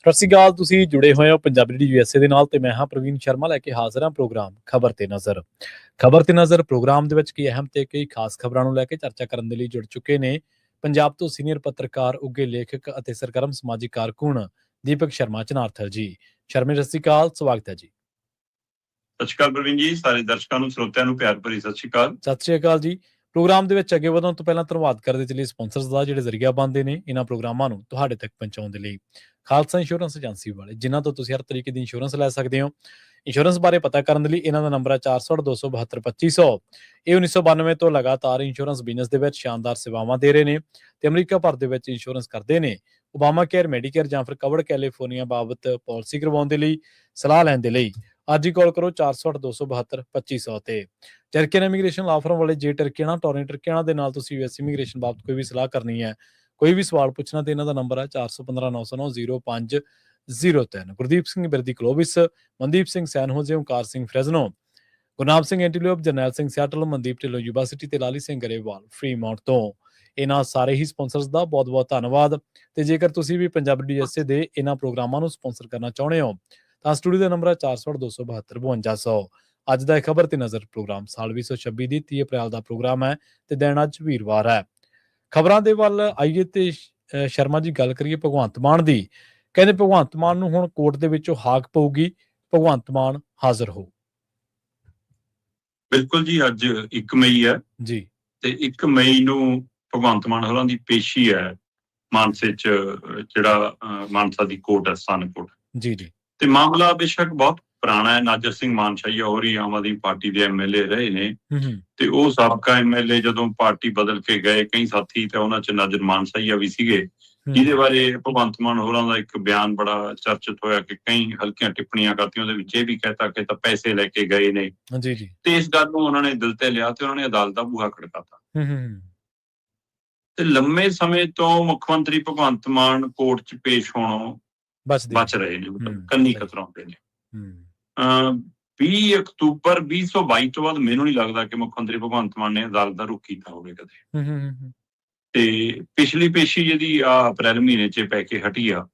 ਸਤਿ ਸ਼੍ਰੀ ਅਕਾਲ। ਤੁਸੀਂ ਜੁੜੇ ਹੋਏ ਹੋ ਪੰਜਾਬੀ ਡੀ USA ਦੇ ਨਾਲ ਤੇ ਮੈਂ ਹਾਂ ਪ੍ਰਵੀਨ ਸ਼ਰਮਾ ਲੈ ਕੇ ਹਾਜ਼ਰ ਹਾਂ ਪ੍ਰੋਗਰਾਮ ਖਬਰ ਤੇ ਨਜ਼ਰ। ਖਬਰ ਤੇ ਨਜ਼ਰ ਪ੍ਰੋਗਰਾਮ ਦੇ ਵਿੱਚ ਕਈ ਅਹਿਮ ਤੇ ਕਈ ਖਾਸ ਖਬਰਾਂ ਨੂੰ ਲੈ ਕੇ ਚਰਚਾ ਕਰਨ ਦੇ ਲਈ ਜੁੜ ਚੁੱਕੇ ਨੇ ਪੰਜਾਬ ਤੋਂ ਸੀਨੀਅਰ ਪੱਤਰਕਾਰ, ਉੱਘੇ ਲੇਖਕ ਅਤੇ ਸਰਗਰਮ ਸਮਾਜਿਕ ਕਾਰਕੁਨ ਦੀਪਕ ਸ਼ਰਮਾ ਚਨਾਰਥਲ ਜੀ। ਸ਼ਰਮੇ ਸਤਿ ਸ਼੍ਰੀ ਅਕਾਲ, ਸਵਾਗਤ ਹੈ ਜੀ। ਸਤਿ ਸ਼੍ਰੀ ਅਕਾਲ ਪ੍ਰਵੀਨ ਜੀ, ਸਾਰੇ ਦਰਸ਼ਕਾਂ ਨੂੰ ਸਰੋਤਿਆਂ ਨੂੰ ਪਿਆਰ ਭਰੀ ਸਤਿ ਸ਼੍ਰੀ ਅਕਾਲ। ਸਤਿ ਸ਼੍ਰੀ ਅਕਾਲ ਜੀ। ਪ੍ਰੋਗਰਾਮ ਦੇ ਵਿੱਚ ਅੱਗੇ ਵਧਣ ਤੋਂ ਪਹਿਲਾਂ ਧੰਨਵਾਦ ਕਰਦੇ ਚਲੀਏ ਸਪਾਂਸਰਸ ਦਾ ਜਿਹੜੇ ਜ਼ਰੀਆ ਬਣਦੇ ਨੇ ਇਹਨਾਂ ਪ੍ਰੋਗਰਾਮਾਂ ਨੂੰ ਤੁਹਾਡੇ ਤੱਕ ਪਹੁੰਚਾਉਣ ਦੇ ਲਈ। ਖਾਲਸਾ ਇੰਸ਼ੋਰੈਂਸ ਏਜੰਸੀ ਵਾਲੇ ਜਿਨ੍ਹਾਂ ਤੋਂ ਤੁਸੀਂ ਹਰ ਤਰੀਕੇ ਦੀ ਇੰਸ਼ੋਰੈਂਸ ਲੈ ਸਕਦੇ ਹੋ। ਇੰਸ਼ੋਰੈਂਸ ਬਾਰੇ ਪਤਾ ਕਰਨ ਦੇ ਲਈ ਇਹਨਾਂ ਦਾ ਨੰਬਰ ਹੈ 468 272 2500। ਇਹ 1992 ਤੋਂ ਲਗਾਤਾਰ ਇੰਸ਼ੋਰੈਂਸ ਬਿਜ਼ਨਸ ਦੇ ਵਿੱਚ ਸ਼ਾਨਦਾਰ ਸੇਵਾਵਾਂ ਦੇ ਰਹੇ ਨੇ ਤੇ ਅਮਰੀਕਾ ਭਰ ਦੇ ਵਿੱਚ ਇੰਸ਼ੋਰੈਂਸ ਕਰਦੇ ਨੇ। ਓਬਾਮਾ ਕੇਅਰ, ਮੈਡੀਕੇਅਰ ਜਾਂ ਫਿਰ ਕਵਰਡ ਕੈਲੀਫੋਰਨੀਆ ਬਾਬਤ ਪਾਲਿਸੀ ਕਰਵਾਉਣ ਦੇ ਲਈ, ਸਲਾਹ ਲੈਣ ਦੇ ਲਈ ਅੱਜ ਹੀ ਕਾਲ ਕਰੋ 468 272 2500 ਤੇ। ਟਰਕੀਅਨ ਇਮੀਗ੍ਰੇਸ਼ਨ ਲਾਅ ਫਰਮ ਵਾਲੇ ਜੇ ਟਰਕੀਆਣਾ, ਟੋਰਨ ਟਰਕੀਆਣਾ ਦੇ ਨਾਲ ਤੁਸੀਂ US ਇਮੀਗ੍ਰੇਸ਼ਨ ਬਾਬਤ ਕੋਈ ਵੀ ਸਲਾਹ ਕਰਨੀ ਹੈ, ਕੋਈ ਵੀ ਸਵਾਲ ਪੁੱਛਣਾ ਤੇ ਇਹਨਾਂ ਦਾ ਨੰਬਰ ਹੈ 415 909 0503। ਗੁਰਦੀਪ ਸਿੰਘ ਬਿਰਦੀ ਕਲੋਵਿਸ, ਮਨਦੀਪ ਸਿੰਘ ਸੈਨ ਹੋਜ਼ੇ, ਓਂਕਾਰ ਸਿੰਘ ਫਰੈਜ਼ਨੋ, ਗੁਰਨਾਮ ਸਿੰਘ ਐਂਟੀਲੋਪ, ਜਰਨੈਲ ਸਿੰਘ ਸਿਆਟਲ, ਮਨਦੀਪ ਢਿੱਲੋਂ ਯੂਨੀਵਰਸਿਟੀ ਤੇ ਲਾਲੀ ਸਿੰਘ ਗਰੇਵਾਲ ਫਰੀਮਾਉਂਟ ਤੋਂ। ਇਹਨਾਂ ਸਾਰੇ ਹੀ ਸਪਾਂਸਰਸ ਦਾ ਬਹੁਤ ਬਹੁਤ ਧੰਨਵਾਦ। ਤੇ ਜੇਕਰ ਤੁਸੀਂ ਵੀ ਪੰਜਾਬੀ USA ਦੇ ਇਹਨਾਂ ਪ੍ਰੋਗਰਾਮਾਂ ਨੂੰ ਸਪਾਂਸਰ ਕਰਨਾ ਚਾਹੁੰਦੇ ਹੋ ਤਾਂ ਸਟੂਡੀਓ ਦਾ ਨੰਬਰ ਹੈ 468 272 5200। ਅੱਜ ਦਾ ਖਬਰ ਤੇ ਨਜ਼ਰ ਪ੍ਰੋਗਰਾਮ ਸਾਲ 2026 ਦੀ 30 ਅਪ੍ਰੈਲ ਦਾ ਪ੍ਰੋਗਰਾਮ ਹੈ ਤੇ ਦਿਨ ਅੱਜ ਵੀਰਵਾਰ ਹੈ। ਖਬਰਾਂ ਦੇ ਵੱਲ ਆਈਏ ਤੇ ਸ਼ਰਮਾ ਜੀ ਗੱਲ ਕਰੀਏ ਭਗਵੰਤ ਮਾਨ ਦੀ। ਕਹਿੰਦੇ ਭਗਵੰਤ ਮਾਨ ਨੂੰ ਹੁਣ ਕੋਰਟ ਦੇ ਵਿੱਚੋਂ ਹਾਕ ਪਊਗੀ, ਭਗਵੰਤ ਮਾਨ ਹਾਜ਼ਰ ਹੋ। ਬਿਲਕੁਲ ਜੀ, ਅੱਜ 1 ਮਈ ਹੈ ਜੀ ਤੇ 1 ਮਈ ਨੂੰ ਭਗਵੰਤ ਮਾਨ ਹੋਰਾਂ ਦੀ ਪੇਸ਼ੀ ਹੈ ਮਾਨਸੇ ਚ, ਜਿਹੜਾ ਮਾਨਸਾ ਦੀ ਕੋਰਟ ਹੈ, ਸਥਾਨਕ ਕੋਰਟ। ਜੀ ਜੀ ਤੇ ਮਾਮਲਾ ਬੇਸ਼ੱਕ ਬਹੁਤ ਪੁਰਾਣਾ ਹੈ। ਨਾਜਰ ਸਿੰਘ ਮਾਨਸ਼ਾਹੀਆ ਹੋਰ ਹੀ ਆਮ ਆਦਮੀ ਪਾਰਟੀ ਦੇ MLA ਰਹੇ ਨੇ ਤੇ ਉਹ ਸਾਬਕਾ MLA ਜਦੋਂ ਪਾਰਟੀ ਬਦਲ ਕੇ ਗਏ ਕਈ ਸਾਥੀ ਤੇ ਉਹਨਾਂ ਚ ਨਾਜਰ ਮਾਨਸ਼ਾਹੀਆ ਵੀ ਸੀਗੇ, ਜਿਹਦੇ ਬਾਰੇ ਭਗਵੰਤ ਮਾਨ ਹੋਰਾਂ ਦਾ ਇੱਕ ਬਿਆਨ ਬੜਾ ਚਰਚਿਤ ਹੋਇਆ ਕਿ ਕਈ ਹਲਕੀਆਂ ਟਿੱਪਣੀਆਂ ਕਰਤੀਆਂ। ਉਹਦੇ ਵਿੱਚ ਇਹ ਵੀ ਕਹਿਤਾ ਕਿ ਤਾਂ ਪੈਸੇ ਲੈ ਕੇ ਗਏ ਨੇ ਜੀ ਜੀ ਤੇ ਇਸ ਗੱਲ ਨੂੰ ਉਹਨਾਂ ਨੇ ਦਿਲ ਤੇ ਲਿਆ ਤੇ ਉਹਨਾਂ ਨੇ ਅਦਾਲਤ ਦਾ ਬੂਹਾ ਖੜਕਾਤਾ। ਤੇ ਲੰਮੇ ਸਮੇਂ ਤੋਂ ਮੁੱਖ ਮੰਤਰੀ ਭਗਵੰਤ ਮਾਨ ਕੋਰਟ 'ਚ ਪੇਸ਼ ਹੋਣੋਂ ਬਚ ਰਹੇ ਨੇ, ਮਤਲਬ ਕੰਨੀ ਕਤਰਾਉਂਦੇ ਨੇ। 20 ਅਕਤੂਬਰ 2022 ਤੋਂ ਬਾਅਦ ਮੈਨੂੰ ਨਹੀਂ ਲੱਗਦਾ ਕਿ ਮੁੱਖ ਮੰਤਰੀ ਭਗਵੰਤ ਮਾਨ ਨੇ ਅਦਾਲਤ ਦਾ ਰੁਖ ਕੀਤਾ ਹੋਵੇ ਕਦੇ। ਤੇ ਪਿਛਲੀ ਪੇਸ਼ੀ ਜਿਹਦੀ ਅਪ੍ਰੈਲ ਮਹੀਨੇ 'ਚ ਪੈ ਕੇ ਹਟੀ ਆ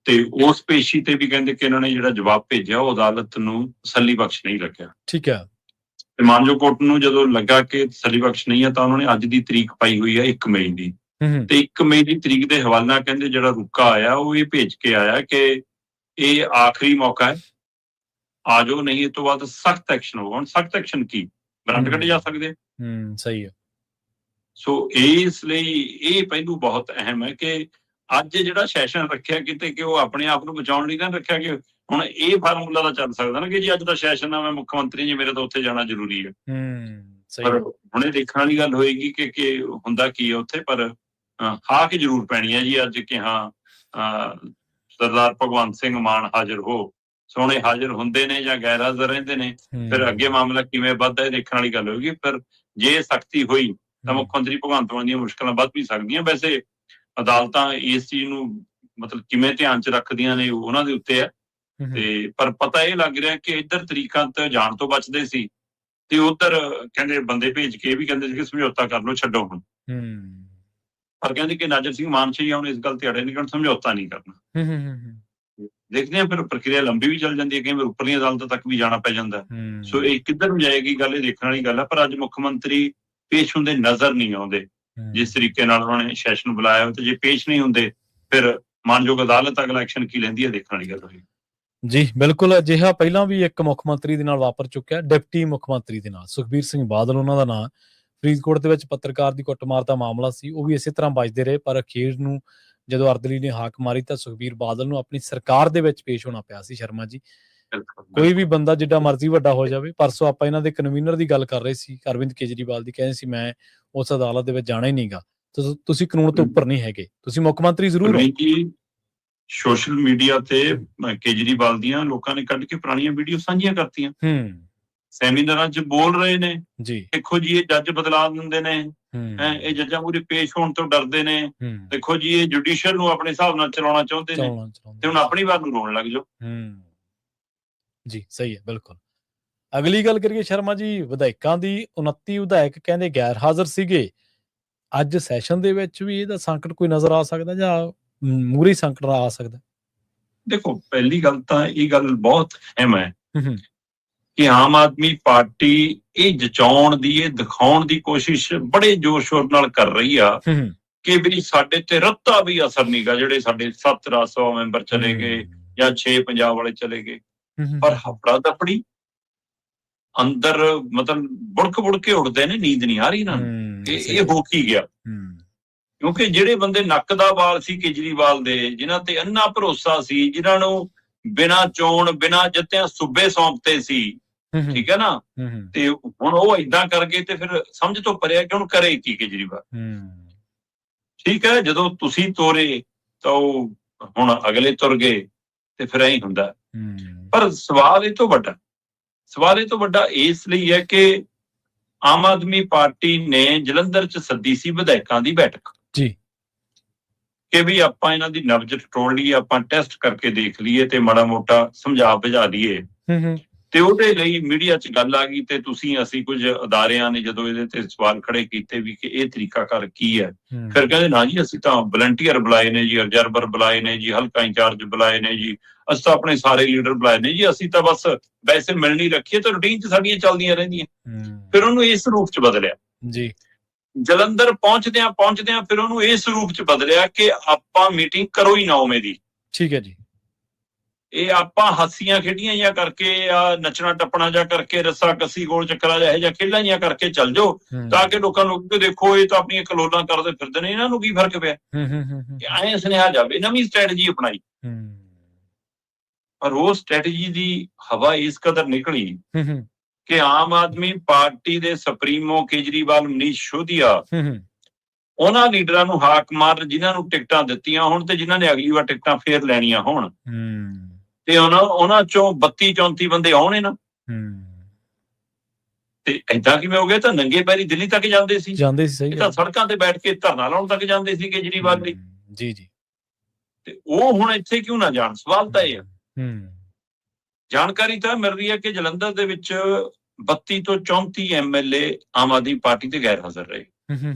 ਤੇ ਉਸ ਪੇਸ਼ੀ ਤੇ ਵੀ ਕਹਿੰਦੇ ਕਿ ਇਹਨਾਂ ਨੇ ਜਿਹੜਾ ਜਵਾਬ ਭੇਜਿਆ ਉਹ ਅਦਾਲਤ ਨੂੰ ਤਸੱਲੀ ਬਖਸ਼ ਨਹੀਂ ਲੱਗਿਆ। ਠੀਕ ਹੈ। ਤੇ ਮਾਨਜੋ ਕੋਰਟ ਨੂੰ ਜਦੋਂ ਲੱਗਾ ਕਿ ਤਸੱਲੀ ਬਖਸ਼ ਨਹੀਂ ਹੈ ਤਾਂ ਉਹਨਾਂ ਨੇ ਅੱਜ ਦੀ ਤਰੀਕ ਪਾਈ ਹੋਈ ਹੈ 1 ਮਈ ਦੀ। ਤੇ 1 ਮਈ ਦੀ ਤਰੀਕ ਦੇ ਹਵਾਲਾ ਕਹਿੰਦੇ ਜਿਹੜਾ ਰੁਕਾ ਆਇਆ ਉਹ ਇਹ ਭੇਜ ਕੇ ਆਇਆ ਕਿ ਇਹ ਆਖਰੀ ਮੌਕਾ ਹੈ, ਆ ਜਾਓ, ਨਹੀਂ ਇਹ ਤੋਂ ਬਾਅਦ ਸਖਤ ਐਕਸ਼ਨ ਹੋਊਗਾ। ਹੁਣ ਸਖਤ ਐਕਸ਼ਨ ਕੀ, ਵਾਰੰਟ ਕੱਢੇ ਜਾ ਸਕਦੇ। ਸਹੀ ਹੈ। ਸੋ ਇਸ ਲਈ ਇਹ ਪਹਿਲੂ ਬਹੁਤ ਅਹਿਮ ਹੈ ਕਿ ਅੱਜ ਜਿਹੜਾ ਸੈਸ਼ਨ ਰੱਖਿਆ ਕਿਤੇ ਕਿ ਉਹ ਆਪਣੇ ਆਪ ਨੂੰ ਬਚਾਉਣ ਲਈ ਤਾਂ ਰੱਖਿਆ ਕਿ ਹੁਣ ਇਹ ਫਾਰਮੂਲਾ ਤਾਂ ਚੱਲ ਸਕਦਾ ਨਾ ਕਿ ਜੀ ਅੱਜ ਦਾ ਸੈਸ਼ਨ ਆ, ਮੈਂ ਮੁੱਖ ਮੰਤਰੀ ਜੀ, ਮੇਰੇ ਤਾਂ ਉੱਥੇ ਜਾਣਾ ਜ਼ਰੂਰੀ ਹੈ। ਪਰ ਹੁਣ ਇਹ ਦੇਖਣ ਵਾਲੀ ਗੱਲ ਹੋਏਗੀ ਕਿ ਹੁੰਦਾ ਕੀ ਹੈ ਉੱਥੇ। ਪਰ ਹਾਕ ਜ਼ਰੂਰ ਪੈਣੀ ਹੈ ਜੀ ਅੱਜ ਕਿ ਹਾਂ ਸਰਦਾਰ ਭਗਵੰਤ ਸਿੰਘ ਮਾਨ ਹਾਜ਼ਰ ਹੋ। ਸੋਹਣੇ ਹਾਜ਼ਰ ਹੁੰਦੇ ਨੇ ਜਾਂ ਗੈਰ ਹਾਜ਼ਰ ਰਹਿੰਦੇ ਨੇ, ਫਿਰ ਅੱਗੇ ਮਾਮਲਾ ਕਿਵੇਂ ਵੱਧਦਾ ਇਹ ਦੇਖਣ ਵਾਲੀ ਗੱਲ ਹੋਏਗੀ। ਪਰ ਜੇ ਸਖਤੀ ਹੋਈ ਤਾਂ ਮੁੱਖ ਮੰਤਰੀ ਭਗਵੰਤ ਮਾਨ ਦੀਆਂ ਮੁਸ਼ਕਲਾਂ ਵੱਧ ਵੀ ਸਕਦੀਆਂ। ਵੈਸੇ ਅਦਾਲਤਾਂ ਇਸ ਚੀਜ਼ ਨੂੰ ਮਤਲਬ ਕਿਵੇਂ ਧਿਆਨ 'ਚ ਰੱਖਦੀਆਂ ਨੇ ਉਹਨਾਂ ਦੇ ਉੱਤੇ ਹੈ। ਤੇ ਪਰ ਪਤਾ ਇਹ ਲੱਗ ਰਿਹਾ ਕਿ ਇੱਧਰ ਤਰੀਕਾਂ ਤੇ ਜਾਣ ਤੋਂ ਬਚਦੇ ਸੀ ਤੇ ਉੱਧਰ ਕਹਿੰਦੇ ਬੰਦੇ ਭੇਜ ਕੇ ਇਹ ਵੀ ਕਹਿੰਦੇ ਸੀ ਕਿ ਸਮਝੌਤਾ ਕਰ ਲਓ, ਛੱਡੋ ਹੁਣ। ਪਰ ਕਹਿੰਦੇ ਕਿ ਨਾਜਰ ਸਿੰਘ ਮਾਨਸ਼ਾਹੀਆ ਹੁਣ ਇਸ ਗੱਲ ਤੇ ਅੜੇ ਨਿਕਲਣ, ਸਮਝੌਤਾ ਨਹੀਂ ਕਰਨਾ। ਦੇਖਦੇ ਹਾਂ, ਫਿਰ ਪ੍ਰਕਿਰਿਆ ਲੰਬੀ ਵੀ ਚੱਲ ਜਾਂਦੀ ਹੈ, ਕਈ ਵਾਰ ਉੱਪਰਲੀਆਂ ਅਦਾਲਤਾਂ ਤੱਕ ਵੀ ਜਾਣਾ ਪੈ ਜਾਂਦਾ। ਸੋ ਇਹ ਕਿੱਧਰ ਨੂੰ ਜਾਏਗੀ ਗੱਲ, ਇਹ ਦੇਖਣ ਵਾਲੀ ਗੱਲ ਹੈ। ਪਰ ਅੱਜ ਮੁੱਖ ਮੰਤਰੀ ਪੇਸ਼ ਹੁੰਦੇ ਨਜ਼ਰ ਨਹੀਂ ਆਉਂਦੇ ਜਿਸ ਤਰੀਕੇ ਨਾਲ ਉਹਨਾਂ ਨੇ ਸੈਸ਼ਨ ਬੁਲਾਇਆ। ਤੇ ਜੇ ਪੇਸ਼ ਨਹੀਂ ਹੁੰਦੇ ਫਿਰ ਮਾਨਯੋਗ ਅਦਾਲਤ ਅਗਲਾ ਐਕਸ਼ਨ ਕੀ ਲੈਂਦੀ ਹੈ, ਦੇਖਣ ਵਾਲੀ ਗੱਲ ਹੋਈ। ਜੀ ਬਿਲਕੁਲ। ਅਜਿਹਾ ਪਹਿਲਾਂ ਵੀ ਇੱਕ ਮੁੱਖ ਮੰਤਰੀ ਦੇ ਨਾਲ ਵਾਪਰ ਚੁੱਕਿਆ, ਡਿਪਟੀ ਮੁੱਖ ਮੰਤਰੀ ਦੇ ਨਾਲ, ਸੁਖਬੀਰ ਸਿੰਘ ਬਾਦਲ ਉਹਨਾਂ ਦਾ ਨਾਂ। ਫਰੀਦਕੋਟ ਦੇ ਵਿੱਚ ਪੱਤਰਕਾਰ ਦੀ ਕੁੱਟਮਾਰ ਦਾ ਮਾਮਲਾ ਸੀ, ਉਹ ਵੀ ਇਸੇ ਤਰ੍ਹਾਂ ਬਚਦੇ ਰਹੇ। ਪਰ ਅਖੀਰ ਨੂੰ ਜਦੋਂ ਅਰਦਲੀ ਨੇ ਹਾਕ ਮਾਰੀ ਤਾਂ ਸੁਖਬੀਰ ਬਾਦਲ ਨੂੰ ਆਪਣੀ ਸਰਕਾਰ ਦੇ ਵਿੱਚ ਪੇਸ਼ ਹੋਣਾ ਪਿਆ ਸੀ। ਸ਼ਰਮਾ ਜੀ, ਕੋਈ ਵੀ ਬੰਦਾ ਜਿੱਡਾ ਮਰਜ਼ੀ ਵੱਡਾ ਹੋ ਜਾਵੇ। ਪਰਸੋਂ ਆਪਾਂ ਇਹਨਾਂ ਦੇ ਕਨਵੀਨਰ ਦੀ ਗੱਲ ਕਰ ਰਹੇ ਸੀ, ਅਰਵਿੰਦ ਕੇਜਰੀਵਾਲ ਦੀ, ਕਹਿੰਦੇ ਸੀ ਮੈਂ ਉਸ ਅਦਾਲਤ ਦੇ ਵਿੱਚ ਜਾਣਾ ਹੀ ਨਹੀਂਗਾ। ਤੁਸੀਂ ਕਾਨੂੰਨ ਤੋਂ ਉੱਪਰ ਨਹੀਂ ਹੈਗੇ, ਤੁਸੀਂ ਮੁੱਖ ਮੰਤਰੀ ਜ਼ਰੂਰ ਹੋ। ਸੋਸ਼ਲ ਮੀਡੀਆ ਤੇ ਕੇਜਰੀਵਾਲ ਦੀਆਂ ਲੋਕਾਂ ਨੇ ਕੱਢ ਕੇ ਪੁਰਾਣੀਆਂ ਵੀਡੀਓ ਸਾਂਝੀਆਂ ਕਰਤੀਆਂ। ਸੈਮੀਨਾਰਾਂ 'ਚ ਬੋਲ ਰਹੇ ਨੇ ਜੀ, ਦੇਖੋ ਜੀ ਇਹ ਜੱਜ ਬਦਲਾ ਦਿੰਦੇ ਨੇ, ਇਹ ਜੱਜਾਂ ਮੂਹਰੇ ਪੇਸ਼ ਹੋਣ ਤੋਂ ਡਰਦੇ ਨੇ, ਦੇਖੋ ਜੀ ਇਹ ਜੁਡੀਸ਼ੀਅਲ ਨੂੰ ਆਪਣੇ ਹਿਸਾਬ ਨਾਲ ਚਲਾਉਣਾ ਚਾਹੁੰਦੇ ਨੇ ਤੇ ਹੁਣ ਆਪਣੀ ਵਾਰ ਨੂੰ ਰੋਣ ਲੱਗ ਜਾਓ। ਜੀ ਸਹੀ ਹੈ, ਬਿਲਕੁਲ। ਅਗਲੀ ਗੱਲ ਕਰੀਏ ਸ਼ਰਮਾ ਜੀ, ਵਿਧਾਇਕਾਂ ਦੀ। 29 ਵਿਧਾਇਕ ਕਹਿੰਦੇ ਗੈਰ ਹਾਜ਼ਰ ਸੀਗੇ। ਅੱਜ ਸੈਸ਼ਨ ਦੇ ਵਿੱਚ ਵੀ ਇਹਦਾ ਸੰਕਟ ਕੋਈ ਨਜ਼ਰ ਆ ਸਕਦਾ ਜਾਂ ਮੂਹਰੇ ਸੰਕਟ ਆ ਸਕਦਾ? ਦੇਖੋ, ਪਹਿਲੀ ਗੱਲ ਤਾਂ ਇਹ ਗੱਲ ਬਹੁਤ ਅਹਿਮ ਹੈ ਹੂੰ ਕਿ ਆਮ ਆਦਮੀ ਪਾਰਟੀ ਇਹ ਜਚਾਉਣ ਦੀ, ਇਹ ਦਿਖਾਉਣ ਦੀ ਕੋਸ਼ਿਸ਼ ਬੜੇ ਜ਼ੋਰ ਸ਼ੋਰ ਨਾਲ ਕਰ ਰਹੀ ਆ ਹੂੰ ਕਿ ਵੀ ਸਾਡੇ ਤੇ ਰੱਤਾ ਵੀ ਅਸਰ ਨਹੀਂਗਾ, ਜਿਹੜੇ ਸਾਡੇ 7 ਰਾਜ ਸਭਾ ਮੈਂਬਰ ਚਲੇ ਗਏ ਜਾਂ 6 ਪੰਜਾਬ ਵਾਲੇ ਚਲੇ ਗਏ, ਪਰ ਹਫੜਾ ਦਫੜੀ ਅੰਦਰ ਮਤਲਬ ਬੁੜਕ ਕੇ ਉੱਠਦੇ ਨੇ, ਨੀਂਦ ਨਹੀਂ ਆ ਰਹੀ ਇਹਨਾਂ ਨੂੰ। ਇਹ ਹੋ ਕੀ ਗਿਆ? ਕਿਉਂਕਿ ਜਿਹੜੇ ਬੰਦੇ ਨੱਕ ਦਾ ਵਾਲ ਸੀ ਕੇਜਰੀਵਾਲ ਦੇ, ਜਿਨ੍ਹਾਂ ਤੇ ਅੰਨਾ ਭਰੋਸਾ ਸੀ, ਜਿਨ੍ਹਾਂ ਨੂੰ ਬਿਨਾਂ ਚੋਣ ਬਿਨਾਂ ਜਿੱਤਿਆਂ ਸੂਬੇ ਸੌਂਪਤੇ ਸੀ, ਠੀਕ ਹੈ ਨਾ, ਤੇ ਹੁਣ ਉਹ ਏਦਾਂ ਕਰ ਗਏ ਤੇ ਫਿਰ ਸਮਝ ਤੋਂ ਪਰਿਆ ਕਿ ਹੁਣ ਕਰੇ ਕੀ ਕੇਜਰੀਵਾਲ। ਠੀਕ ਹੈ, ਜਦੋਂ ਤੁਸੀਂ ਤੋਰੇ ਤਾਂ ਉਹ ਹੁਣ ਅਗਲੇ ਤੁਰ ਗਏ ਤੇ ਫਿਰ ਐਂ ਹੁੰਦਾ। ਪਰ ਸਵਾਲ ਇਹ ਤੋਂ ਵੱਡਾ ਇਸ ਲਈ ਹੈ ਕਿ ਆਮ ਆਦਮੀ ਪਾਰਟੀ ਨੇ ਜਲੰਧਰ 'ਚ ਸੱਦੀ ਸੀ ਵਿਧਾਇਕਾਂ ਦੀ ਬੈਠਕ ਜੀ, ਕਿ ਵੀ ਆਪਾਂ ਇਹਨਾਂ ਦੀ ਨਬਜ਼ ਟਟੋਲ ਲਈਏ, ਆਪਾਂ ਟੈਸਟ ਕਰਕੇ ਦੇਖ ਲਈਏ ਤੇ ਮਾੜਾ ਮੋਟਾ ਸਮਝਾ ਬੁਝਾ ਲਈਏ। ਤੇ ਉਹਦੇ ਲਈ ਮੀਡੀਆ 'ਚ ਗੱਲ ਆ ਗਈ ਤੇ ਅਸੀਂ ਕੁਝ ਅਦਾਰਿਆਂ ਨੇ ਜਦੋਂ ਇਹਦੇ ਤੇ ਸਵਾਲ ਖੜੇ ਕੀਤੇ ਵੀ ਕਿ ਇਹ ਤਰੀਕਾਕਾਰ ਕੀ ਹੈ, ਫਿਰ ਕਹਿੰਦੇ ਨਾ ਜੀ ਅਸੀਂ ਤਾਂ ਵਲੰਟੀਅਰ ਬੁਲਾਏ ਨੇ ਜੀ, ਅਬਜ਼ਰਵਰ ਬੁਲਾਏ ਨੇ ਜੀ, ਹਲਕਾ ਇੰਚਾਰਜ ਬੁਲਾਏ ਨੇ ਜੀ, ਅਸੀਂ ਤਾਂ ਆਪਣੇ ਸਾਰੇ ਲੀਡਰ ਬੁਲਾਏ ਨੇ ਜੀ, ਅਸੀਂ ਤਾਂ ਬਸ ਵੈਸੇ ਮਿਲਣੀ ਰੱਖੀਏ ਤਾਂ ਰੂਟੀਨ 'ਚ ਸਾਡੀਆਂ ਚੱਲਦੀਆਂ ਰਹਿੰਦੀਆਂ। ਫਿਰ ਉਹਨੂੰ ਇਸ ਰੂਪ 'ਚ ਬਦਲਿਆ ਜੀ, ਜਲੰਧਰ ਪਹੁੰਚਦਿਆਂ ਫਿਰ ਉਹਨੂੰ ਇਸ ਰੂਪ 'ਚ ਬਦਲਿਆ ਕਿ ਆਪਾਂ ਮੀਟਿੰਗ ਕਰੋ ਹੀ ਨਾ ਉਵੇਂ ਦੀ। ਠੀਕ ਹੈ ਜੀ, ਇਹ ਆਪਾਂ ਹਾਸੀਆਂ ਖੇਡੀਆਂ ਜਾਂ ਕਰਕੇ ਆ ਨੱਚਣਾ ਟੱਪਣਾ ਜਾਂ ਕਰਕੇ ਰੱਸਾ ਕੱਸੀ ਗੋਲ ਚੱਕਰਾ ਜਾਂ ਇਹ ਜਾਂ ਖੇਡਾਂ ਜਾਂ ਕਰਕੇ ਚੱਲ ਜਾਓ ਤਾਂ ਕਿ ਲੋਕਾਂ ਨੂੰ ਦੇਖੋ ਇਹ ਤਾਂ ਆਪਣੀਆਂ ਕਲੋਲਾਂ ਕਰਦੇ ਫਿਰਦੇ ਨੇ, ਇਹਨਾਂ ਨੂੰ ਕੀ ਫਰਕ ਪਿਆ ਕਿ ਐਂ ਸੁਨੇਹਾ ਜਾਵੇ। ਨਵੀਂ ਸਟ੍ਰੈਟਜੀ ਅਪਣਾਈ, ਪਰ ਉਹ ਸਟ੍ਰੈਟਜੀ ਦੀ ਹਵਾ ਇਸ ਕਦਰ ਨਿਕਲੀ ਕਿ ਆਮ ਆਦਮੀ ਪਾਰਟੀ ਦੇ ਸੁਪਰੀਮੋ ਕੇਜਰੀਵਾਲ, ਮਨੀਸ਼ ਸਿਸੋਦੀਆ, ਉਹਨਾਂ ਲੀਡਰਾਂ ਨੂੰ ਹਾਕ ਮਾਰ ਜਿਨ੍ਹਾਂ ਨੂੰ ਟਿਕਟਾਂ ਦਿੱਤੀਆਂ ਹੋਣ ਤੇ ਜਿਨ੍ਹਾਂ ਨੇ ਅਗਲੀ ਵਾਰ ਟਿਕਟਾਂ ਫੇਰ ਲੈਣੀਆਂ ਹੋਣ ਤੇ ਉਹਨਾਂ ਚੋਂ 32-34 ਬੰਦੇ ਆਉਣੇ ਨਾ। ਤੇ ਏਦਾਂ ਕਿਵੇਂ ਹੋ ਗਿਆ? ਤਾਂ ਨੰਗੇ ਪੈਰੀ ਦਿੱਲੀ ਤੱਕ ਜਾਂਦੇ ਸੀ। ਸਹੀ ਤਾਂ ਸੜਕਾਂ ਤੇ ਬੈਠ ਕੇ ਧਰਨਾ ਲਾਉਣ ਤੱਕ ਜਾਂਦੇ ਸੀ ਕੇਜਰੀਵਾਲ ਲਈ। ਜੀ ਜੀ, ਤੇ ਉਹ ਹੁਣ ਇੱਥੇ ਕਿਉਂ ਨਾ ਜਾਣ? ਸਵਾਲ ਤਾਂ ਇਹ ਹੈ। ਜਾਣਕਾਰੀ ਤਾਂ ਮਿਲ ਰਹੀ ਹੈ ਕਿ ਜਲੰਧਰ ਦੇ ਵਿੱਚ 32 ਤੋਂ 34 ਐਮਐਲਏ ਆਮ ਆਦਮੀ ਪਾਰਟੀ ਤੇ ਗੈਰ ਹਾਜ਼ਰ ਰਹੇ।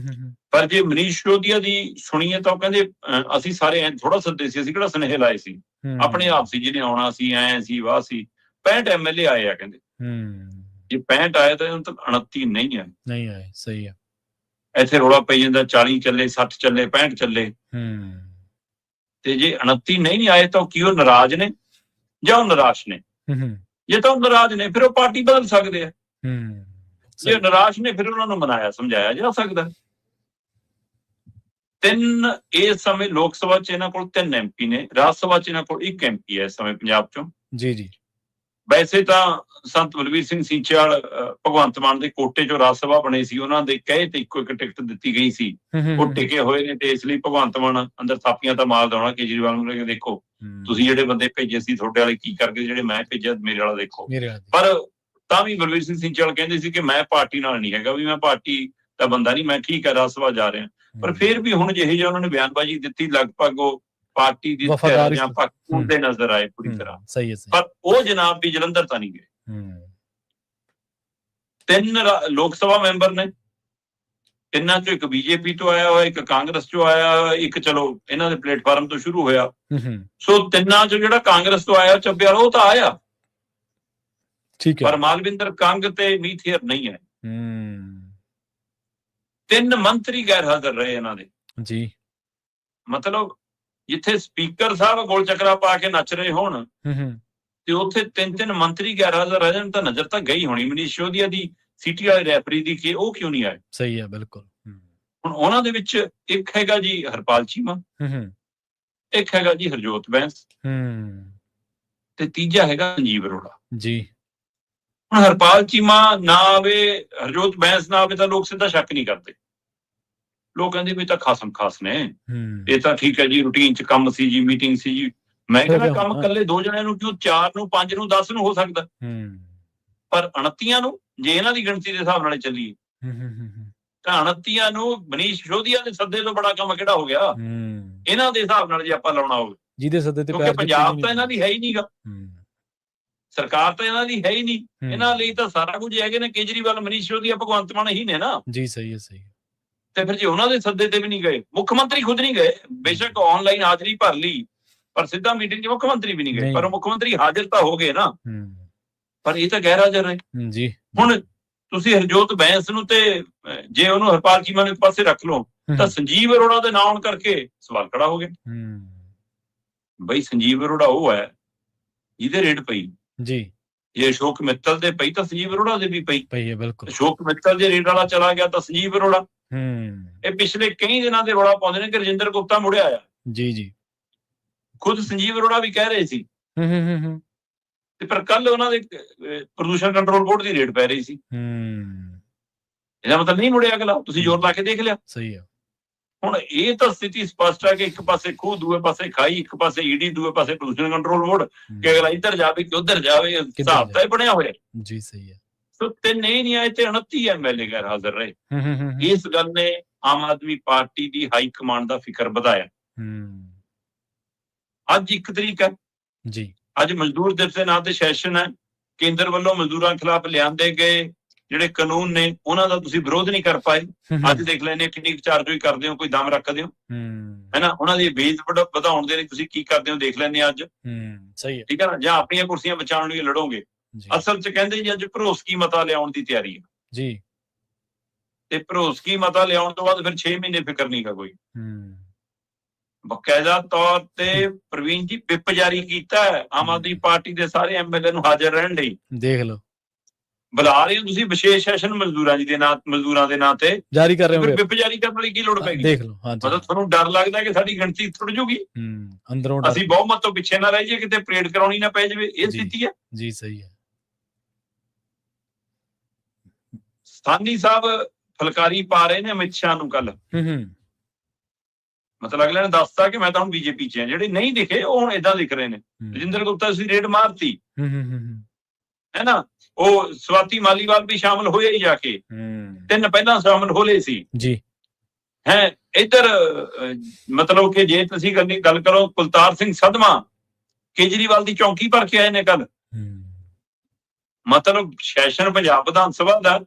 ਪਰ ਜੇ ਮਨੀਸ਼ ਸਿਸੋਦੀਆ ਦੀ ਸੁਣੀਏ ਤਾਂ ਉਹ ਕਹਿੰਦੇ ਅਸੀਂ ਸਾਰੇ ਐ ਥੋੜਾ ਸੱਦੇ ਸੀ, ਅਸੀਂ ਕਿਹੜਾ ਸੁਨੇਹੇ ਲਾਏ ਸੀ, ਆਪਣੇ ਆਪ ਸੀ ਜਿਹਨੇ ਆਉਣਾ ਸੀ, ਐ ਸੀ ਵਾਹ ਸੀ। 65 ਐਮਐਲਏ ਆਏ ਆ ਕਹਿੰਦੇ। ਜੇ 65 ਆਏ ਤਾਂ 29 ਨਹੀਂ ਆਏ। ਸਹੀ ਹੈ। ਇੱਥੇ ਰੌਲਾ ਪਈ ਜਾਂਦਾ 40 ਚੱਲੇ, 60 ਚੱਲੇ, 65 ਚੱਲੇ। ਤੇ ਜੇ 29 ਨਹੀਂ ਆਏ ਤਾਂ ਕੀ ਉਹ ਨਾਰਾਜ਼ ਨੇ ਜਾਂ ਉਹ ਨਿਰਾਸ਼ ਨੇ? ਜੇ ਤਾਂ ਉਹ ਨਾਰਾਜ਼ ਨੇ ਫਿਰ ਉਹ ਪਾਰਟੀ ਬਦਲ ਸਕਦੇ ਆ। ਜੇ ਨਿਰਾਸ਼ ਨੇ ਫਿਰ ਉਹਨਾਂ ਨੂੰ ਮਨਾਇਆ ਸਮਝਾਇਆ ਜਾ ਸਕਦਾ। ਇਸ ਸਮੇਂ ਲੋਕ ਸਭਾ 'ਚ ਇਹਨਾਂ ਕੋਲ 3 ਐਮਪੀ ਨੇ, ਰਾਜ ਸਭਾ 'ਚ ਇਹਨਾਂ ਕੋਲ 1 ਐਮਪੀ ਹੈ ਇਸ ਸਮੇਂ ਪੰਜਾਬ 'ਚੋਂ। ਜੀ। ਵੈਸੇ ਤਾਂ ਸੰਤ ਬਲਵੀਰ ਸਿੰਘ ਸੀਚੇਵਾਲ, ਭਗਵੰਤ ਮਾਨ ਦੇ ਕੋਟੇ 'ਚੋਂ ਰਾਜ ਸਭਾ ਬਣੇ ਸੀ, ਉਹਨਾਂ ਦੇ ਕਹੇ ਤੇ ਇੱਕੋ ਇੱਕ ਟਿਕਟ ਦਿੱਤੀ ਗਈ ਸੀ। ਉਹ ਟਿਕੇ ਹੋਏ ਨੇ ਤੇ ਇਸ ਲਈ ਭਗਵੰਤ ਮਾਨ ਅੰਦਰ ਥਾਪੀਆਂ ਤਾਂ ਮਾਰ ਦੇਣਾ ਕੇਜਰੀਵਾਲ ਨੂੰ, ਦੇਖੋ ਤੁਸੀਂ ਜਿਹੜੇ ਬੰਦੇ ਭੇਜੇ ਸੀ ਤੁਹਾਡੇ ਵਾਲੇ ਕੀ ਕਰ ਗਏ, ਜਿਹੜੇ ਮੈਂ ਭੇਜਿਆ ਮੇਰੇ ਵਾਲਾ ਦੇਖੋ। ਪਰ ਤਾਂ ਵੀ ਬਲਵੀਰ ਸਿੰਘ ਸੀਚੇਵਾਲ ਕਹਿੰਦੇ ਸੀ ਕਿ ਮੈਂ ਪਾਰਟੀ ਨਾਲ ਨਹੀਂ ਹੈਗਾ, ਵੀ ਮੈਂ ਪਾਰਟੀ ਦਾ ਬੰਦਾ ਨਹੀਂ, ਮੈਂ ਠੀਕ ਹੈ ਰਾਜ ਸਭਾ ਜਾ ਰਿਹਾ। ਪਰ ਫਿਰ ਵੀ ਹੁਣ ਜਿਹੇ ਜਿਹਾ ਉਹਨਾਂ ਨੇ ਬਿਆਨਬਾਜ਼ੀ ਦਿੱਤੀ, ਲਗਭਗ ਉਹ ਪਾਰਟੀ ਦੀ ਜਾਂ ਪੱਖ ਦੇ ਨਜ਼ਰ ਆਏ ਪੂਰੀ ਤਰ੍ਹਾਂ। ਪਰ ਉਹ ਜਨਾਬ ਵੀ ਜਲੰਧਰ ਤਾਂ ਨਹੀਂ ਗਏ। 3 ਲੋਕ ਸਭਾ ਮੈਂਬਰ ਨੇ, ਤਿੰਨਾਂ ਚੋਂ ਇੱਕ ਬੀਜੇਪੀ ਤੋਂ ਆਇਆ ਹੋਇਆ, ਇੱਕ ਕਾਂਗਰਸ ਚੋਂ ਆਇਆ, ਇੱਕ ਚਲੋ ਇਹਨਾਂ ਦੇ ਪਲੇਟਫਾਰਮ ਤੋਂ ਸ਼ੁਰੂ ਹੋਇਆ। ਸੋ ਤਿੰਨਾਂ ਚੋਂ ਜਿਹੜਾ ਕਾਂਗਰਸ ਤੋਂ ਆਇਆ ਚੱਬਿਆਲ, ਉਹ ਤਾਂ ਆਇਆ, ਪਰ ਮਾਲਵਿੰਦਰ ਕੰਗ ਤੇ ਮੀਤ ਹੇਅਰ ਨਹੀਂ ਹੈ। 3 ਮੰਤਰੀ ਗੈਰ ਹਾਜ਼ਰ ਰਹੇ ਇਹਨਾਂ ਦੇ। ਜੀ, ਮਤਲਬ ਜਿੱਥੇ ਸਪੀਕਰ ਸਾਹਿਬ ਗੋਲ ਚੱਕਰਾ ਪਾ ਕੇ ਨੱਚ ਰਹੇ ਹੋਣ ਤੇ ਉੱਥੇ 3 ਮੰਤਰੀ ਗੈਰ ਹਾਜ਼ਰ ਰਹਿ ਜਾਣ ਤਾਂ ਨਜ਼ਰ ਤਾਂ ਗਈ ਹੋਣੀ ਮਨੀਸ਼ ਸਿਸੋਦੀਆ ਦੀ, ਸਿਟੀ ਵਾਲੇ ਰੈਫਰੀ ਦੀ, ਕਿ ਉਹ ਕਿਉਂ ਨਹੀਂ ਆਏ। ਸਹੀ ਹੈ, ਬਿਲਕੁਲ। ਹੁਣ ਉਹਨਾਂ ਦੇ ਵਿੱਚ ਇੱਕ ਹੈਗਾ ਜੀ ਹਰਪਾਲ ਚੀਮਾ, ਇੱਕ ਹੈਗਾ ਜੀ ਹਰਜੋਤ ਬੈਂਸ, ਤੇ ਤੀਜਾ ਹੈਗਾ ਸੰਜੀਵ ਅਰੋੜਾ। ਜੀ, ਹੁਣ ਹਰਪਾਲ ਚੀਮਾ ਨਾ ਆਵੇ, ਹਰਜੋਤ ਬੈਂਸ ਨਾ ਆਵੇ ਤਾਂ ਲੋਕ ਸਿੱਧਾ ਸ਼ੱਕ ਨਹੀਂ ਕਰਦੇ। ਲੋਕ ਕਹਿੰਦੇ ਵੀ ਤਾਂ ਖਾਸਮ ਖਾਸ ਨੇ, ਇਹ ਤਾਂ ਠੀਕ ਹੈ ਜੀ, ਰੂਟੀਨ 'ਚ ਕੰਮ ਸੀ ਜੀ, ਮੀਟਿੰਗ ਸੀ ਜੀ। ਮੈਂ ਕਹਿੰਦਾ ਕੰਮ ਇਕੱਲੇ 2 ਜਣਿਆਂ ਨੂੰ ਕਿਉਂ, 4 ਨੂੰ, 5 ਨੂੰ, 10 ਨੂੰ ਹੋ ਸਕਦਾ, ਪਰ 29 ਨੂੰ ਜੇ ਇਹਨਾਂ ਦੀ ਗਿਣਤੀ ਦੇ ਹਿਸਾਬ ਨਾਲ ਚੱਲੀਏ ਤਾਂ 29 ਨੂੰ ਮਨੀਸ਼ ਸਿਸੋਦੀਆ ਦੇ ਸੱਦੇ ਤੋਂ ਬੜਾ ਕੰਮ ਕਿਹੜਾ ਹੋ ਗਿਆ ਇਹਨਾਂ ਦੇ ਹਿਸਾਬ ਨਾਲ ਜੇ ਆਪਾਂ ਲਾਉਣਾ ਹੋਵੇ, ਜਿਹਦੇ ਸੱਦੇ ਤੇ। ਕਿਉਂਕਿ ਪੰਜਾਬ ਤਾਂ ਇਹਨਾਂ ਦੀ ਹੈ ਹੀ ਨਹੀਂਗਾ, ਸਰਕਾਰ ਤਾਂ ਇਹਨਾਂ ਦੀ ਹੈ ਹੀ ਨਹੀਂ, ਇਹਨਾਂ ਲਈ ਤਾਂ ਸਾਰਾ ਕੁਝ ਹੈਗੇ ਨੇ ਕੇਜਰੀਵਾਲ, ਮਨੀਸ਼ ਸਿਸੋਦੀਆ, ਭਗਵੰਤ ਮਾਨ ਹੀ ਨੇ ਨਾ। ਜੀ, ਸਹੀ ਹੈ, ਸਹੀ। ਤੇ ਫਿਰ ਜੇ ਉਹਨਾਂ ਦੇ ਸੱਦੇ ਤੇ ਵੀ ਨਹੀਂ ਗਏ, ਮੁੱਖ ਮੰਤਰੀ ਖੁਦ ਨਹੀਂ ਗਏ, ਬੇਸ਼ੱਕ ਆਨਲਾਈਨ ਹਾਜ਼ਰੀ ਭਰ ਲਈ, ਪਰ ਸਿੱਧਾ ਮੀਟਿੰਗ 'ਚ ਮੁੱਖ ਮੰਤਰੀ ਵੀ ਨਹੀਂ ਗਏ, ਨਹੀਂ। ਪਰ ਮੁੱਖ ਮੰਤਰੀ ਹਾਜ਼ਰ ਤਾਂ ਹੋ ਗਏ ਨਾ, ਪਰ ਇਹ ਤਾਂ ਗੈਰ ਹਾਜ਼ਰ ਰਹੇ। ਜੀ ਹੁਣ ਤੁਸੀਂ ਹਰਜੋਤ ਬੈਂਸ ਨੂੰ ਤੇ ਜੇ ਉਹਨੂੰ ਹਰਪਾਲ ਚੀਮਾ ਨੂੰ ਇੱਕ ਪਾਸੇ ਰੱਖ ਲਓ ਤਾਂ ਸੰਜੀਵ ਅਰੋੜਾ ਦੇ ਨਾਂ ਆਉਣ ਕਰਕੇ ਸਵਾਲ ਖੜਾ ਹੋ ਗਿਆ। ਬਈ ਸੰਜੀਵ ਅਰੋੜਾ ਉਹ ਹੈ ਜਿਹਦੇ ਰੇਡ ਪਈ ਜੀ, ਜੇ ਅਸ਼ੋਕ ਮਿੱਤਲ ਦੇ ਪਈ ਤਾਂ ਸੰਜੀਵ ਅਰੋੜਾ ਦੇ ਵੀ ਪਈ ਹੈ ਬਿਲਕੁਲ। ਅਸ਼ੋਕ ਮਿੱਤਲ ਦੇ ਰੇਡ ਵਾਲਾ ਚਲਾ ਗਿਆ ਤਾਂ ਸੰਜੀਵ ਅਰੋੜਾ। ਇਹ ਪਿਛਲੇ ਕਈ ਦਿਨਾਂ ਦੇ ਰੌਲਾ ਪਾਉਂਦੇ ਨੇ ਕਿ ਰਜਿੰਦਰ ਗੁਪਤਾ ਮੁੜਿਆ ਆ। ਜੀ ਖੁਦ ਸੰਜੀਵ ਅਰੋੜਾ ਵੀ ਕਹਿ ਰਹੇ ਸੀ ਤੇ ਪਰ ਕੱਲ ਉਹਨਾਂ ਦੇ ਪ੍ਰਦੂਸ਼ਣ ਕੰਟਰੋਲ ਬੋਰਡ ਦੀ ਰੇਡ ਪੈ ਰਹੀ ਸੀ। ਇਹਦਾ ਮਤਲਬ ਨਹੀਂ ਮੁੜਿਆ ਅਗਲਾ, ਤੁਸੀਂ ਜ਼ੋਰ ਲਾ ਕੇ ਦੇਖ ਲਿਆ। ਸਹੀ ਹੈ। ਹੁਣ ਇਹ ਤਾਂ ਸਥਿਤੀ ਸਪਸ਼ਟ ਹੈ ਕਿ ਇੱਕ ਪਾਸੇ ਖੂਹ, ਦੂਏ ਪਾਸੇ ਖਾਈ, ਇੱਕ ਪਾਸੇ ਈਡੀ, ਦੂਏ ਪਾਸੇ ਪ੍ਰਦੂਸ਼ਣ ਕੰਟਰੋਲ ਬੋਰਡ, ਕਿ ਅਗਲਾ ਇੱਧਰ ਜਾਵੇ ਕਿ ਉੱਧਰ ਜਾਵੇ, ਹਿਸਾਬ ਤਾਂ ਬਣਿਆ ਹੋਇਆ। ਜੀ ਸਹੀ ਹੈ। ਸੋ ਤਿੰਨ ਇਹ ਨਹੀਂ ਆਏ ਤੇ 29 ਐਮਐਲਏ ਗੈਰ ਹਾਜ਼ਰ ਰਹੇ। ਇਸ ਗੱਲ ਨੇ ਆਮ ਆਦਮੀ ਪਾਰਟੀ ਦੀ ਹਾਈ ਕਮਾਂਡ ਦਾ ਫਿਕਰ ਵਧਾਇਆ। ਅੱਜ 1 ਤਰੀਕ ਹੈ ਜੀ, ਅੱਜ ਮਜ਼ਦੂਰ ਦਿਵਸ ਦੇ ਨਾਂ ਤੇ ਸੈਸ਼ਨ ਹੈ। ਕੇਂਦਰ ਵੱਲੋਂ ਮਜ਼ਦੂਰਾਂ ਖਿਲਾਫ ਲਿਆਂਦੇ ਗਏ ਜਿਹੜੇ ਕਾਨੂੰਨ ਨੇ ਉਹਨਾਂ ਦਾ ਤੁਸੀਂ ਵਿਰੋਧ ਨਹੀਂ ਕਰ ਪਾਏ। ਅੱਜ ਦੇਖ ਲੈਣੇ ਕਿੰਨੀ ਚਾਰਜੋਈ ਕਰਦੇ ਹੋ, ਕੋਈ ਦਮ ਰੱਖਦੇ ਹੋ, ਹੈਨਾ। ਉਹਨਾਂ ਦੀ ਬੇਸ ਵਧਾਉਣ ਦੇ ਲਈ ਤੁਸੀਂ ਕੀ ਕਰਦੇ ਹੋ ਦੇਖ ਲੈਣੇ ਅੱਜ। ਸਹੀ ਹੈ, ਠੀਕ ਹੈ ਨਾ। ਜਾਂ ਆਪਣੀਆਂ ਕੁਰਸੀਆਂ ਬਚਾਉਣ ਲਈ ਲੜੋਗੇ। ਅਸਲ 'ਚ ਕਹਿੰਦੇ ਜੀ ਅੱਜ ਭਰੋਸਗੀ ਮਤਾ ਲਿਆਉਣ ਦੀ ਤਿਆਰੀ ਹੈ ਜੀ, ਤੇ ਭਰੋਸਗੀ ਮਤਾ ਲਿਆਉਣ ਤੋਂ ਬਾਅਦ ਫਿਰ 6 ਮਹੀਨੇ ਫਿਕਰ ਨਹੀਂ ਗਾ ਕੋਈ। ਬਕਾਇਦਾ ਤੌਰ ਤੇ ਪ੍ਰਵੀਨ ਜੀ ਵਿਪ ਜਾਰੀ ਕੀਤਾ ਹੈ ਆਮ ਆਦਮੀ ਪਾਰਟੀ ਦੇ ਸਾਰੇ ਐਮਐਲਏ ਨੂੰ ਹਾਜ਼ਰ ਰਹਿਣ ਲਈ। ਦੇਖ ਲਓ, ਬੁਲਾ ਰਹੇ ਹੋ ਤੁਸੀਂ ਵਿਸ਼ੇਸ਼ ਸੈਸ਼ਨ ਮਜ਼ਦੂਰਾਂ ਦੇ ਨਾਂ ਤੇ ਜਾਰੀ ਕਰ ਰਹੇ ਹੋ। ਵਿਪ ਜਾਰੀ ਕਰਨ ਵਾਲੀ ਕੀ ਲੋੜ ਪੈ ਗਈ? ਦੇਖ ਲਓ। ਹਾਂਜੀ, ਮਤਲਬ ਤੁਹਾਨੂੰ ਡਰ ਲੱਗਦਾ ਕਿ ਸਾਡੀ ਗਿਣਤੀ ਟੁੱਟ ਜੂਗੀ, ਅੰਦਰੋਂ ਅਸੀਂ ਬਹੁਮਤ ਤੋਂ ਪਿੱਛੇ ਨਾ ਰਹਿ ਜਾਈਏ, ਕਿਤੇ ਪਰੇਡ ਕਰਾਉਣੀ ਨਾ ਪੈ ਜਾਵੇ। ਇਹ ਸਥਿਤੀ ਹੈ ਜੀ। ਸਹੀ ਹੈ। ਸਾਨੀ ਸਾਹਿਬ ਫਲਕਾਰੀ ਪਾ ਰਹੇ ਨੇ ਅਮਿਤ ਸ਼ਾਹ ਨੂੰ ਕੱਲ। ਮਤਲਬ ਅਗਲੇ ਨੇ ਦੱਸਤਾ ਕਿ ਮੈਂ ਤਾਂ ਹੁਣ ਬੀਜੇਪੀ 'ਚ ਹਾਂ। ਜਿਹੜੇ ਨਹੀਂ ਦਿਖੇ ਉਹ ਹੁਣ ਏਦਾਂ ਲਿਖ ਰਹੇ ਨੇ, ਰਜਿੰਦਰ ਗੁਪਤਾ ਤੁਸੀਂ ਰੇਡ ਮਾਰਤੀ ਹੈ ਨਾ। ਉਹ ਸਵਾਤੀ ਮਾਲੀਵਾਲ ਵੀ ਸ਼ਾਮਲ ਹੋਏ ਹੀ ਜਾ ਕੇ, 3 ਪਹਿਲਾਂ ਸ਼ਾਮਲ ਹੋ ਲਏ ਸੀ ਜੀ। ਹੈ ਇੱਧਰ ਮਤਲਬ ਕਿ ਜੇ ਤੁਸੀਂ ਗੱਲ ਕਰੋ ਕੁਲਤਾਰ ਸਿੰਘ ਸੰਧਵਾ ਕੇਜਰੀਵਾਲ ਦੀ ਚੌਂਕੀ ਭਰ ਕੇ ਆਏ ਨੇ ਕੱਲ। ਮਤਲਬ ਸੈਸ਼ਨ ਪੰਜਾਬ ਵਿਧਾਨ ਸਭਾ ਦਾ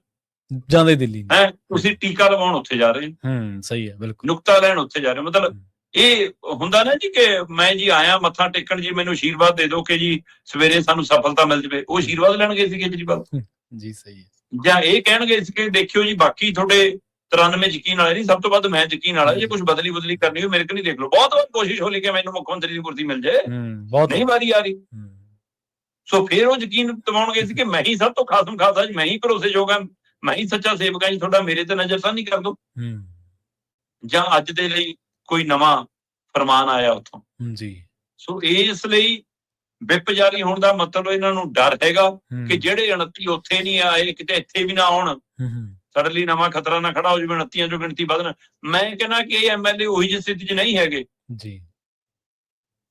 ਜਾਂਦੇ ਦਿੱਲੀ ਹੈ, ਤੁਸੀਂ ਟੀਕਾ ਲਵਾਉਣ ਉੱਥੇ ਜਾ ਰਹੇ ਹੋ। ਸਹੀ ਹੈ, ਬਿਲਕੁਲ। ਨੁਕਤਾ ਲੈਣ ਉੱਥੇ ਜਾ ਰਹੇ। ਮਤਲਬ ਇਹ ਹੁੰਦਾ ਨਾ ਜੀ ਕਿ ਮੈਂ ਜੀ ਆਇਆ ਮੱਥਾ ਟੇਕਣ, ਜੀ ਮੈਨੂੰ ਆਸ਼ੀਰਵਾਦ ਦੇ ਦਿਓ ਕਿ ਜੀ ਸਵੇਰੇ ਸਾਨੂੰ ਸਫਲਤਾ ਮਿਲ ਜਾਵੇ। ਉਹ ਆਸ਼ੀਰਵਾਦ ਲੈਣ ਗਏ ਸੀ ਕੇਜਰੀਵਾਲ ਜੀ। ਸਹੀ ਹੈ। ਜਾਂ ਇਹ ਕਹਿਣਗੇ ਸੀ ਕਿ ਦੇਖਿਓ ਜੀ ਬਾਕੀ ਤੁਹਾਡੇ 93 ਯਕੀਨ ਵਾਲੇ ਨਹੀਂ, ਸਭ ਤੋਂ ਵੱਧ ਮੈਂ ਯਕੀਨ ਵਾਲਾ। ਜੇ ਕੁਝ ਬਦਲੀ ਕਰਨੀ ਹੋ ਮੇਰੇ ਕੋਲ ਨਹੀਂ, ਦੇਖ ਲਓ। ਬਹੁਤ ਵਾਰ ਕੋਸ਼ਿਸ਼ ਹੋ ਲਈ ਕਿ ਮੈਨੂੰ ਮੁੱਖ ਮੰਤਰੀ ਦੀ ਕੁਰਸੀ ਮਿਲ ਜਾਏ, ਨਹੀਂ ਵਾਰੀ ਆ ਰਹੀ। ਸੋ ਫਿਰ ਉਹ ਯਕੀਨ ਦਿਵਾਉਣਗੇ ਸੀ ਕਿ ਮੈਂ ਹੀ ਸਭ ਤੋਂ ਖਾਸਮ ਖਾਸਾ, ਮੈਂ ਹੀ ਭਰੋਸੇਯੋਗ ਹਾਂ, ਮੈਂ ਹੀ ਸੱਚਾ ਸੇਵਕ ਹਾਂ ਜੀ ਤੁਹਾਡਾ, ਮੇਰੇ ਤੇ ਨਜ਼ਰਸਾਨੀ ਕਰ ਦੋ। ਜਾਂ ਅੱਜ ਦੇ ਲਈ ਕੋਈ ਨਵਾਂ ਫਰਮਾਨ ਆਇਆ ਉੱਥੋਂ ਜੀ। ਸੋ ਇਸ ਲਈ ਵਿਪ ਜਾਰੀ ਹੋਣ ਦਾ ਮਤਲਬ ਇਹਨਾਂ ਨੂੰ ਡਰ ਹੈਗਾ ਕਿ ਜਿਹੜੇ 29 ਉੱਥੇ ਨਹੀਂ ਆਏ ਕਿਤੇ ਇੱਥੇ ਵੀ ਨਾ ਆਉਣ, ਸਾਡੇ ਲਈ ਨਵਾਂ ਖਤਰਾ ਨਾ ਖੜਾ ਹੋ ਜਾਵੇ, 29 ਚੋਂ ਗਿਣਤੀ ਵਧਣ। ਮੈਂ ਕਹਿੰਦਾ ਕਿ ਇਹ ਐਮਐਲਏ ਉਹੀ ਜਿਹੀ ਸਥਿਤੀ 'ਚ ਨਹੀਂ ਹੈਗੇ ਜੀ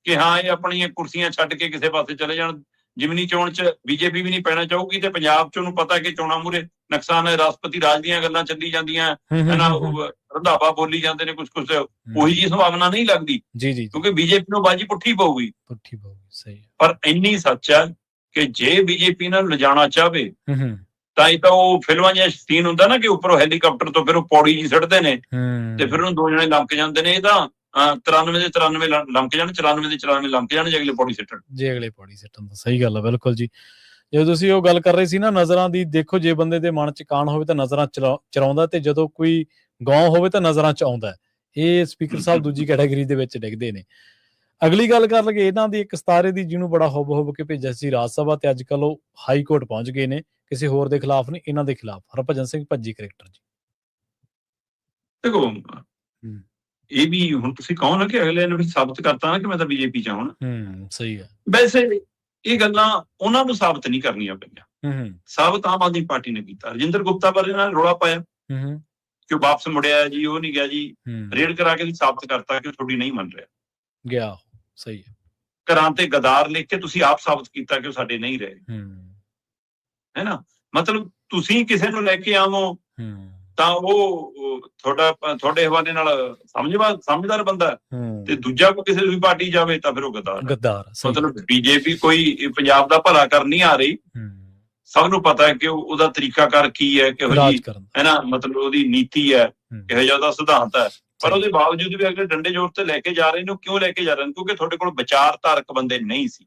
ਕਿ ਹਾਂ ਇਹ ਆਪਣੀਆਂ ਕੁਰਸੀਆਂ ਛੱਡ ਕੇ ਕਿਸੇ ਪਾਸੇ ਚਲੇ ਜਾਣ। ਜਿਮਨੀ ਚੋਣ 'ਚ ਬੀਜੇਪੀ ਵੀ ਨਹੀਂ ਪੈਣਾ ਚਾਹੂਗੀ ਤੇ ਪੰਜਾਬ 'ਚ ਉਹਨੂੰ ਪਤਾ ਕਿ ਚੋਣਾਂ ਮੂਹਰੇ ਨੁਕਸਾਨ ਹੈ। ਰਾਸ਼ਟਰਪਤੀ ਰਾਜ ਦੀਆਂ ਗੱਲਾਂ ਚੱਲੀ ਜਾਂਦੀਆਂ ਹਨਾ, ਰੰਧਾਵਾ ਬੋਲੀ ਜਾਂਦੇ ਨੇ, ਕੁਛ ਉਹੀ ਜੀ ਸੰਭਾਵਨਾ ਨਹੀਂ ਲੱਗਦੀ ਜੀ ਕਿਉਂਕਿ ਬੀਜੇਪੀ ਨੂੰ ਬਾਜੀ ਪੁੱਠੀ ਪਊਗੀ। ਸਹੀ। ਪਰ ਇੰਨੀ ਸੱਚ ਹੈ ਕਿ ਜੇ ਬੀਜੇਪੀ ਨਾਲ ਲਿਜਾਣਾ ਚਾਹਵੇ ਤਾਂ ਇਹ ਤਾਂ ਉਹ ਫਿਲਮਾਂ ਜਿਹਾ ਸੀਨ ਹੁੰਦਾ ਨਾ ਕਿ ਉੱਪਰੋਂ ਹੈਲੀਕਾਪਟਰ ਤੋਂ ਫਿਰ ਉਹ ਪੌੜੀ ਜੀ ਸੱਟਦੇ ਨੇ ਤੇ ਫਿਰ ਉਹਨੂੰ 2 ਜਣੇ ਲੰਕ ਜਾਂਦੇ ਨੇ। ਇਹ ਤਾਂ 93 ਦੇ 93 ਲੰਕ ਜਾਣ, 94 ਦੇ 94 ਲੰਕ ਜਾਣ, ਜੇ ਅਗਲੇ ਪੌੜੀ ਸਿੱਟਣ। ਤਾਂ ਸਹੀ ਗੱਲ ਹੈ, ਬਿਲਕੁਲ ਜੀ। ਜੇ ਤੁਸੀਂ ਉਹ ਗੱਲ ਕਰ ਰਹੇ ਸੀ ਨਾ ਨਜ਼ਰਾਂ ਦੀ, ਦੇਖੋ ਜੇ ਬੰਦੇ ਦੇ ਮਨ 'ਚ ਕਾਣ ਹੋਵੇ ਤਾਂ ਨਜ਼ਰਾਂ ਚਰਾਉਂਦਾ, ਤੇ ਜਦੋਂ ਕੋਈ ਗਾਉਂ ਹੋਵੇ ਤਾਂ ਨਜ਼ਰਾਂ 'ਚ ਆਉਂਦਾ। ਇਹ ਸਪੀਕਰ ਸਾਹਿਬ ਦੂਜੀ ਕੈਟਾਗਰੀ ਦੇ ਵਿੱਚ ਡਿੱਗਦੇ ਨੇ। ਅਗਲੀ ਗੱਲ ਕਰ ਲਈਏ ਇਹਨਾਂ ਦੀ ਇੱਕ ਸਤਾਰੇ ਦੀ, ਜਿਹਨੂੰ ਬੜਾ ਹੁੱਬ ਕੇ ਭੇਜਿਆ ਸੀ ਰਾਜ ਸਭਾ, ਤੇ ਅੱਜ ਕੱਲ ਉਹ ਹਾਈ ਕੋਰਟ ਪਹੁੰਚ ਗਏ ਨੇ, ਕਿਸੇ ਹੋਰ ਦੇ ਖਿਲਾਫ ਨਹੀਂ, ਇਹਨਾਂ ਦੇ ਖਿਲਾਫ। ਹਰਭਜਨ ਸਿੰਘ ਭੱਜੀ ਕਰੈਕਟਰ ਜੀ। ਦੇਖੋ ਇਹ ਵੀ ਹੁਣ ਤੁਸੀਂ ਕਹੋ ਨਾ ਕਿ ਅਗਲੇ ਨੇ ਵੀ ਸਾਬਤ ਕਰਤਾ ਨਾ ਕਿ ਮੈਂ ਤਾਂ ਬੀਜੇਪੀ 'ਚ ਹੁਣ। ਸਹੀ ਹੈ। ਵੈਸੇ ਇਹ ਗੱਲਾਂ ਉਹਨਾਂ ਨੂੰ ਸਾਬਤ ਨਹੀਂ ਕਰਨੀਆਂ ਪਈਆਂ, ਸਾਬਤ ਆਮ ਆਦਮੀ ਪਾਰਟੀ ਨੇ ਕੀਤਾ। ਰਜਿੰਦਰ ਗੁਪਤਾ ਬਾਰੇ ਨਾਲ ਰੌਲਾ ਪਾਇਆ ਕਿ ਉਹ ਵਾਪਸ ਮੁੜਿਆ ਜੀ, ਉਹ ਨਹੀਂ ਗਿਆ ਜੀ, ਰੇਡ ਕਰਾ ਕੇ ਵੀ ਸਾਬਤ ਕਰਤਾ ਕਿ ਤੁਹਾਡੀ ਨਹੀਂ ਮੰਨ ਰਿਹਾ ਗਿਆ। ਸਹੀ ਹੈ। ਘਰਾਂ ਤੇ ਗਦਾਰ ਲਿਖ ਕੇ ਤੁਸੀਂ ਆਪ ਸਾਬਤ ਕੀਤਾ ਕਿ ਉਹ ਸਾਡੇ ਨਹੀਂ ਰਹੇ, ਹੈ ਨਾ। ਮਤਲਬ ਤੁਸੀਂ ਕਿਸੇ ਨੂੰ ਲੈ ਕੇ ਆਵੋ ਤਾਂ ਉਹ ਤੁਹਾਡੇ ਹਵਾਲੇ ਨਾਲ ਸਮਝਦਾਰ ਬੰਦਾ, ਤੇ ਦੂਜਾ ਕੋਈ ਕਿਸੇ ਦੂਜੀ ਪਾਰਟੀ ਜਾਵੇ ਤਾਂ ਫਿਰ ਉਹ ਗਦਾਰ। ਮਤਲਬ ਬੀਜੇਪੀ ਕੋਈ ਪੰਜਾਬ ਦਾ ਭਲਾ ਕਰਨ ਨਹੀਂ ਆ ਰਹੀ। ਸਭ ਨੂੰ ਪਤਾ ਹੈ ਕਿ ਉਹਦਾ ਤਰੀਕਾਕਾਰ ਕੀ ਹੈ, ਕਿਹੋ ਜਿਹੀ ਹੈ ਨਾ, ਮਤਲਬ ਉਹਦੀ ਨੀਤੀ ਹੈ, ਕਿਹੋ ਜਿਹਾ ਉਹਦਾ ਸਿਧਾਂਤ ਹੈ। ਪਰ ਉਹਦੇ ਬਾਵਜੂਦ ਵੀ ਅਗਲੇ ਡੰਡੇ ਜ਼ੋਰ ਤੇ ਲੈ ਕੇ ਜਾ ਰਹੇ ਨੇ। ਕਿਉਂ ਲੈ ਕੇ ਜਾ ਰਹੇ ਨੇ? ਕਿਉਂਕਿ ਤੁਹਾਡੇ ਕੋਲ ਵਿਚਾਰਧਾਰਕ ਬੰਦੇ ਨਹੀਂ ਸੀ,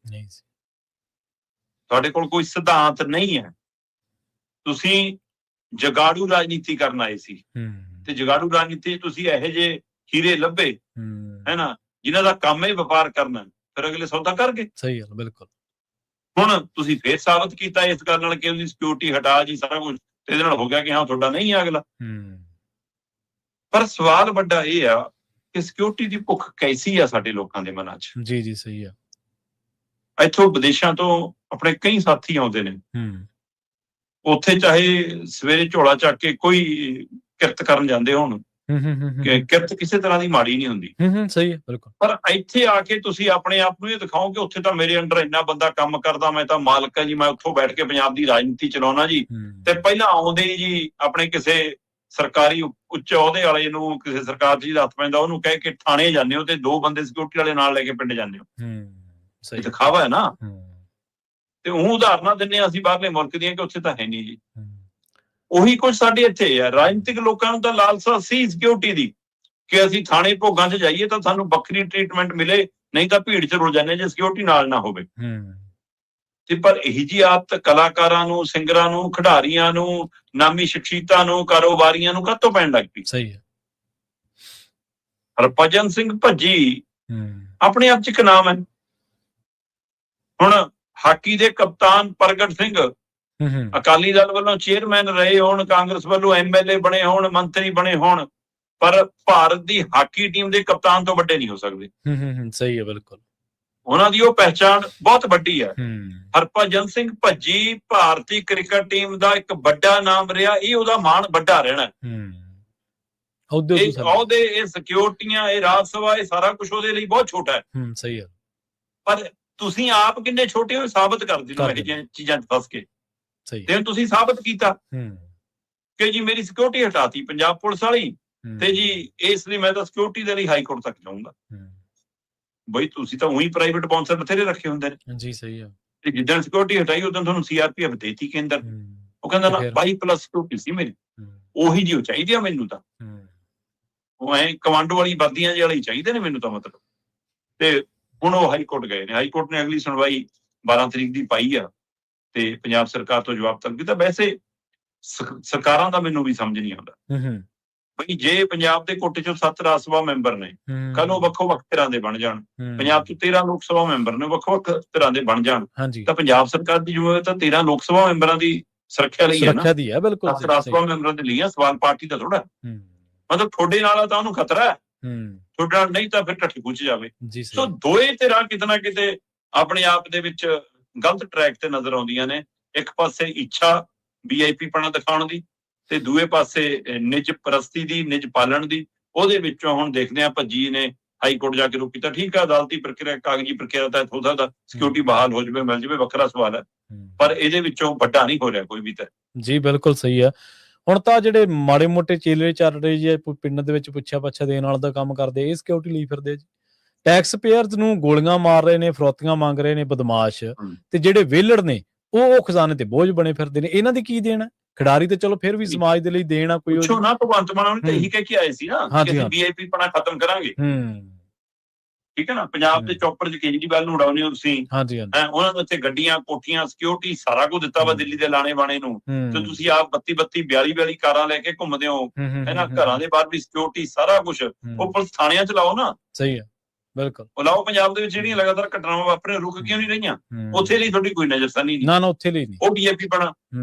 ਤੁਹਾਡੇ ਕੋਲ ਕੋਈ ਸਿਧਾਂਤ ਨਹੀਂ ਹੈ। ਤੁਸੀਂ ਜਗਾੜੂ ਰਾਜਨੀਤੀ ਕਰਨ ਆਏ ਸੀ, ਤੇ ਜਗਾੜੂ ਰਾਜਨੀਤੀ ਤੁਸੀਂ ਇਹੋ ਜਿਹੇ ਹੀਰੇ ਲੱਭੇ ਹੈ ਨਾ, ਜਿਨ੍ਹਾਂ ਦਾ ਕੰਮ ਹੀ ਵਪਾਰ ਕਰਨਾ, ਫਿਰ ਅਗਲੇ ਸੌਦਾ ਕਰ ਗਏ। ਸਹੀ ਗੱਲ, ਬਿਲਕੁਲ। ਹੁਣ ਤੁਸੀਂ ਫੇਰ ਸਾਬਤ ਕੀਤਾ ਇਸ ਗੱਲ ਨਾਲ ਕਿ ਉਹਦੀ ਸਿਕਿਉਰਿਟੀ ਹਟਾ ਜੀ ਸਾਰਾ ਕੁਝ, ਤੇ ਇਹਦੇ ਨਾਲ ਹੋ ਗਿਆ ਕਿ ਹਾਂ ਤੁਹਾਡਾ ਨਹੀਂ ਆ ਅਗਲਾ। ਪਰ ਸਵਾਲ ਵੱਡਾ ਇਹ ਆ ਕਿ ਸਿਕਿਉਰਿਟੀ ਦੀ ਭੁੱਖ ਕੈਸੀ ਆ ਸਾਡੇ ਲੋਕਾਂ ਦੇ ਮਨਾਂ 'ਚ। ਜੀ ਜੀ, ਸਹੀ ਆ। ਇੱਥੋਂ ਵਿਦੇਸ਼ਾਂ ਤੋਂ ਆਪਣੇ ਕਈ ਸਾਥੀ ਆਉਂਦੇ ਨੇ, ਉੱਥੇ ਚਾਹੇ ਸਵੇਰੇ ਝੋਲਾ ਚੱਕ ਕੇ ਕੋਈ ਕਿਰਤ ਕਰਨ ਜਾਂਦੇ ਹੋਣ, ਕਿਰਤ ਕਿਸੇ ਤਰ੍ਹਾਂ ਦੀ ਮਾੜੀ ਨਹੀਂ ਹੁੰਦੀ। ਸਹੀ ਹੈ, ਬਿਲਕੁਲ। ਪਰ ਇੱਥੇ ਆ ਕੇ ਤੁਸੀਂ ਆਪਣੇ ਆਪ ਨੂੰ ਇਹ ਦਿਖਾਓ ਕਿ ਉੱਥੇ ਤਾਂ ਮੇਰੇ ਅੰਡਰ ਇੰਨਾ ਬੰਦਾ ਕੰਮ ਕਰਦਾ, ਮੈਂ ਤਾਂ ਮਾਲਕ ਹੈ ਜੀ, ਮੈਂ ਉੱਥੋਂ ਬੈਠ ਕੇ ਪੰਜਾਬ ਦੀ ਰਾਜਨੀਤੀ ਚਲਾਉਣਾ ਜੀ। ਤੇ ਪਹਿਲਾਂ ਆਉਂਦੇ ਹੀ ਜੀ ਆਪਣੇ ਕਿਸੇ ਸਰਕਾਰੀ ਉੱਚ ਅਹੁਦੇ ਵਾਲੇ ਨੂੰ, ਕਿਸੇ ਸਰਕਾਰ 'ਚ ਹੱਥ ਪੈਂਦਾ, ਉਹਨੂੰ ਕਹਿ ਕੇ ਥਾਣੇ ਜਾਂਦੇ ਹੋ ਤੇ 2 ਬੰਦੇ ਸਿਕਿਉਰਿਟੀ ਵਾਲੇ ਨਾਲ ਲੈ ਕੇ ਪਿੰਡ ਜਾਂਦੇ ਹੋ। ਇਹ ਦਿਖਾਵਾ ਹੈ ਨਾ। ਤੇ ਉਹ ਉਦਾਹਰਨਾਂ ਦਿੰਦੇ ਹਾਂ ਅਸੀਂ ਬਾਹਰਲੇ ਮੁਲਕ ਦੀਆਂ ਕਿ ਉੱਥੇ ਤਾਂ ਹੈ ਨਹੀਂ ਜੀ। ਉਹੀ ਕੁਝ ਸਾਡੇ ਇੱਥੇ ਹੈ। ਰਾਜਨੀਤਿਕ ਲੋਕਾਂ ਨੂੰ ਤਾਂ ਲਾਲਸਾ ਸੀ ਸਿਕਿਉਰਿਟੀ ਦੀ, ਕਿ ਅਸੀਂ ਥਾਣੇ ਭੋਗਾਂ 'ਚ ਜਾਈਏ ਤਾਂ ਸਾਨੂੰ ਵੱਖਰੀ ਟ੍ਰੀਟਮੈਂਟ ਮਿਲੇ, ਨਹੀਂ ਤਾਂ ਭੀੜ 'ਚ ਰੁਲ ਜਾਂਦੇ ਜੇ ਸਿਕਿਉਰਿਟੀ ਨਾਲ ਨਾ ਹੋਵੇ। ਤੇ ਪਰ ਇਹੀ ਜੀ ਆਦਤ ਕਲਾਕਾਰਾਂ ਨੂੰ, ਸਿੰਗਰਾਂ ਨੂੰ, ਖਿਡਾਰੀਆਂ ਨੂੰ, ਨਾਮੀ ਸ਼ਖਸੀਅਤਾਂ ਨੂੰ, ਕਾਰੋਬਾਰੀਆਂ ਨੂੰ ਕਾਹਤੋਂ ਪੈਣ ਲੱਗ ਪਈ? ਸਹੀ ਹੈ। ਹਰਭਜਨ ਸਿੰਘ ਭੱਜੀ ਆਪਣੇ ਆਪ 'ਚ ਇੱਕ ਨਾਮ ਹੈ। ਹੁਣ ਹਾਕੀ ਦੇ ਕਪਤਾਨ ਪ੍ਰਗਟ ਸਿੰਘ ਅਕਾਲੀ ਦਲ ਵੱਲੋਂ ਚੇਅਰਮੈਨ ਰਹੇ ਹੋਣ, ਕਾਂਗਰਸ ਵੱਲੋਂ MLA ਬਣੇ ਹੋਣ, ਮੰਤਰੀ ਬਣੇ ਹੋਣ, ਪਰ ਭਾਰਤ ਦੀ ਹਾਕੀ ਟੀਮ ਦੇ ਕਪਤਾਨ ਤੋਂ ਵੱਡੇ ਨਹੀਂ ਹੋ ਸਕਦੇ। ਸਹੀ ਹੈ, ਬਿਲਕੁਲ। ਉਹਨਾਂ ਦੀ ਉਹ ਪਹਿਚਾਣ ਬਹੁਤ ਵੱਡੀ ਹੈ। ਹਰਭਜਨ ਸਿੰਘ ਭੱਜੀ ਭਾਰਤੀ ਕ੍ਰਿਕਟ ਟੀਮ ਦਾ ਇੱਕ ਵੱਡਾ ਨਾਮ ਰਿਹਾ, ਇਹ ਉਹਦਾ ਮਾਣ ਵੱਡਾ ਰਹਿਣਾ। ਉਹਦੇ ਇਹ ਸਿਕਿਉਰਿਟੀਆਂ, ਇਹ ਰਾਜ ਸਭਾ, ਇਹ ਸਾਰਾ ਕੁਝ ਉਹਦੇ ਲਈ ਬਹੁਤ ਛੋਟਾ ਹੈ। ਸਹੀ ਹੈ। ਪਰ ਤੁਸੀਂ ਆਪ ਕਿੰਨੇ ਛੋਟੇ ਹੋ ਸਾਬਤ ਕਰ ਦਿਓ ਇਹ ਜਿਹੀਆਂ ਚੀਜ਼ਾਂ 'ਚ ਫਸ ਕੇ। ਤੇ ਤੁਸੀਂ ਸਾਬਤ ਕੀਤਾ ਕਿ ਜੀ ਮੇਰੀ ਸਿਕਿਉਰਿਟੀ ਹਟਾਤੀ ਪੰਜਾਬ ਪੁਲਿਸ ਵਾਲੀ, ਤੇ ਜੀ ਇਸ ਲਈ ਮੈਂ ਤਾਂ ਸਿਕਿਉਰਿਟੀ ਦੇ ਲਈ ਹਾਈ ਕੋਰਟ ਤੱਕ ਜਾਊਂਗਾ। ਬਈ ਤੁਸੀਂ ਤਾਂ ਉਹੀ ਪ੍ਰਾਈਵੇਟ ਬਾਉਂਸਰ ਬਥੇਰੇ ਰੱਖੇ ਹੁੰਦੇ ਨੇ ਜੀ। ਸਹੀ ਆ। ਤੇ ਜਿੱਦਣ ਸਿਕਿਉਰਿਟੀ ਹਟਾਈ ਉਦੋਂ ਤੁਹਾਨੂੰ CRPF ਦੇਤੀ ਕੇਂਦਰ। ਉਹ ਕਹਿੰਦਾ ਨਾ 22+ ਸਿਕਿਉਰਿਟੀ ਸੀ ਮੇਰੀ, ਉਹੀ ਜਿਹੀ ਚਾਹੀਦੀ ਆ ਮੈਨੂੰ ਤਾਂ। ਉਹ ਐ ਕਮਾਂਡੋ ਵਾਲੀ ਵਰਦੀਆਂ ਜਿਹੇ ਵਾਲੇ ਚਾਹੀਦੇ ਨੇ ਮੈਨੂੰ ਤਾਂ, ਮਤਲਬ। ਤੇ ਹੁਣ ਉਹ ਹਾਈ ਕੋਰਟ ਗਏ ਨੇ, ਹਾਈ ਕੋਰਟ ਨੇ ਅਗਲੀ ਸੁਣਵਾਈ 12 ਤਰੀਕ ਦੀ ਪਾਈ ਆ, ਤੇ ਪੰਜਾਬ ਸਰਕਾਰ ਤੋਂ ਜਵਾਬ ਤਲਬ ਕੀਤਾ। ਵੈਸੇ ਸਰਕਾਰਾਂ ਦਾ ਮੈਨੂੰ ਵੀ ਸਮਝ ਨਹੀਂ ਆਉਂਦਾ ਬਈ ਜੇ ਪੰਜਾਬ ਦੇ ਕੋਟੇ 'ਚੋਂ 7 ਰਾਜ ਸਭਾ ਮੈਂਬਰ ਨੇ, ਕੱਲ ਉਹ ਵੱਖੋ ਵੱਖ ਧਿਰਾਂ ਦੇ ਬਣ ਜਾਣ, ਪੰਜਾਬ 'ਚ 13 ਲੋਕ ਸਭਾ ਮੈਂਬਰ ਨੇ, ਵੱਖੋ ਵੱਖ ਧਿਰਾਂ ਦੇ ਬਣ ਜਾਣ, ਤਾਂ ਪੰਜਾਬ ਸਰਕਾਰ ਦੀ ਜ਼ਿੰਮੇਵਾਰੀ ਤਾਂ 13 ਲੋਕ ਸਭਾ ਮੈਂਬਰਾਂ ਦੀ ਸੁਰੱਖਿਆ ਲਈ ਹੈ ਨਾ। 7 ਰਾਜ ਸਭਾ ਮੈਂਬਰਾਂ ਦੇ ਲਈ ਆ, ਸਵਾਲ ਪਾਰਟੀ ਦਾ ਥੋੜਾ। ਮਤਲਬ ਤੁਹਾਡੇ ਨਾਲ ਤਾਂ ਉਹਨੂੰ ਖਤਰਾ ਹੈ, ਤੁਹਾਡੇ ਨਾਲ ਨਹੀਂ ਤਾਂ ਫਿਰ ਢੱਠੀ ਪੁੱਛ ਜਾਵੇ। ਸੋ ਦੋਏ ਧਿਰਾਂ ਕਿਤੇ ਨਾ ਕਿਤੇ ਆਪਣੇ ਆਪ ਦੇ ਵਿੱਚ ਗਲਤ ਟਰੈਕ ਤੇ ਨਜ਼ਰ ਆਉਂਦੀਆਂ ਨੇ। ਇੱਕ ਪਾਸੇ ਇੱਛਾ VIP ਪਣਾ ਦਿਖਾਉਣ ਦੀ, ਤੇ ਦੂਏ ਪਾਸੇ ਨਿੱਜ ਪ੍ਰਸਤੀ ਦੀ, ਨਿੱਜ ਪਾਲਣ ਦੀ। ਉਹਦੇ ਵਿੱਚੋਂ ਹੁਣ ਦੇਖਦੇ ਆ ਭੱਜੀ ਨੇ ਹਾਈ ਕੋਰਟ ਜਾ ਕੇ ਰੋਕੀ ਤਾਂ ਠੀਕ ਆ, ਅਦਾਲਤੀ ਪ੍ਰਕਿਰਿਆ, ਕਾਗਜ਼ੀ ਪ੍ਰਕਿਰਿਆ ਤਾਂ ਹੋ ਸਕਦਾ ਸਿਕਿਉਰਿਟੀ ਬਹਾਲ ਹੋ ਜਾਵੇ, ਮਿਲ ਜਾਵੇ, ਵੱਖਰਾ ਸਵਾਲ ਹੈ। ਪਰ ਇਹਦੇ ਵਿੱਚੋਂ ਵੱਡਾ ਨਹੀਂ ਹੋ ਰਿਹਾ ਕੋਈ ਵੀ ਤਾਂ। ਜੀ ਬਿਲਕੁਲ ਸਹੀ ਆ। ਹੁਣ ਤਾਂ ਜਿਹੜੇ ਮਾੜੇ ਮੋਟੇ ਚੇਲੇ ਚੱਲ ਰਹੇ ਜੀ, ਪਿੰਡ ਦੇ ਵਿੱਚ ਪੁੱਛਿਆ ਪੱਛਾ ਦੇਣ ਵਾਲਾ ਦਾ ਕੰਮ ਕਰਦੇ, ਇਹ ਸਿਕਿਉਰਿਟੀ ਲਈ ਫਿਰਦੇ ਜੀ। ਟੈਕਸ ਪੇਅਰਸ ਨੂੰ ਗੋਲੀਆਂ ਮਾਰ ਰਹੇ ਨੇ, ਫਰੋਤੀਆਂ ਮੰਗ ਰਹੇ ਨੇ ਬਦਮਾਸ਼, ਤੇ ਜਿਹੜੇ ਵਿਹਲੜ ਨੇ ਉਹ ਖਜ਼ਾਨੇ ਤੇ ਬੋਝ ਬਣੇ ਫਿਰਦੇ ਨੇ। ਇਹਨਾਂ ਦੀ ਕੀ ਦੇਣਾ? ਖਿਡਾਰੀ ਤੇ ਚਲੋ ਫਿਰ ਵੀ ਸਮਾਜ ਦੇ ਲਈ ਦੇਣਾ ਕੋਈ ਨਾ। ਭਗਵੰਤ ਮਾਨ ਉਹਨੇ ਤਾਂ ਇਹੀ ਕਹਿ ਕੇ ਆਏ ਸੀ ਨਾ ਕਿ ਅਸੀਂ VIP ਪਣਾ ਖਤਮ ਕਰਾਂਗੇ। ਠੀਕ ਹੈ ਨਾ। ਪੰਜਾਬ ਦੇ ਚੌਪਰ 'ਚ ਕੇਜਰੀਵਾਲ ਨੂੰ ਉਡਾਉਣੇ ਹੋ ਤੁਸੀਂ, ਉਹਨਾਂ ਨੂੰ ਇੱਥੇ ਗੱਡੀਆਂ, ਕੋਠੀਆਂ, ਸਿਕਿਉਰਿਟੀ ਸਾਰਾ ਕੁਝ ਦਿੱਤਾ ਵਾ ਦਿੱਲੀ ਦੇ ਲਾਣੇ ਬਾਣੇ ਨੂੰ, ਤੇ ਤੁਸੀਂ ਆਪ 32 42 ਕਾਰਾਂ ਲੈ ਕੇ ਘੁੰਮਦੇ ਹੋ, ਹੈ ਨਾ। ਘਰਾਂ ਦੇ ਬਾਹਰ ਵੀ ਸਿਕਿਉਰਿਟੀ, ਸਾਰਾ ਕੁਝ। ਉਹ ਪੁਲਿਸ ਥਾਣਿਆਂ 'ਚ ਲਾਓ ਨਾ। ਸਹੀ ਹੈ, ਬਿਲਕੁਲ। ਉਹ ਲਾਓ। ਪੰਜਾਬ ਦੇ ਵਿੱਚ ਜਿਹੜੀਆਂ ਲਗਾਤਾਰ ਘਟਨਾਵਾਂ ਵਾਪਰੀਆਂ ਰੁਕ ਕਿਉਂ ਨਹੀਂ ਰਹੀਆਂ? ਉੱਥੇ ਲਈ ਤੁਹਾਡੀ ਕੋਈ ਨਜ਼ਰਸਾਨੀ ਨਹੀਂ। ਨਾ ਉੱਥੇ ਲਈ ਨਹੀਂ। ਉਹ VIP ਪਣਾ,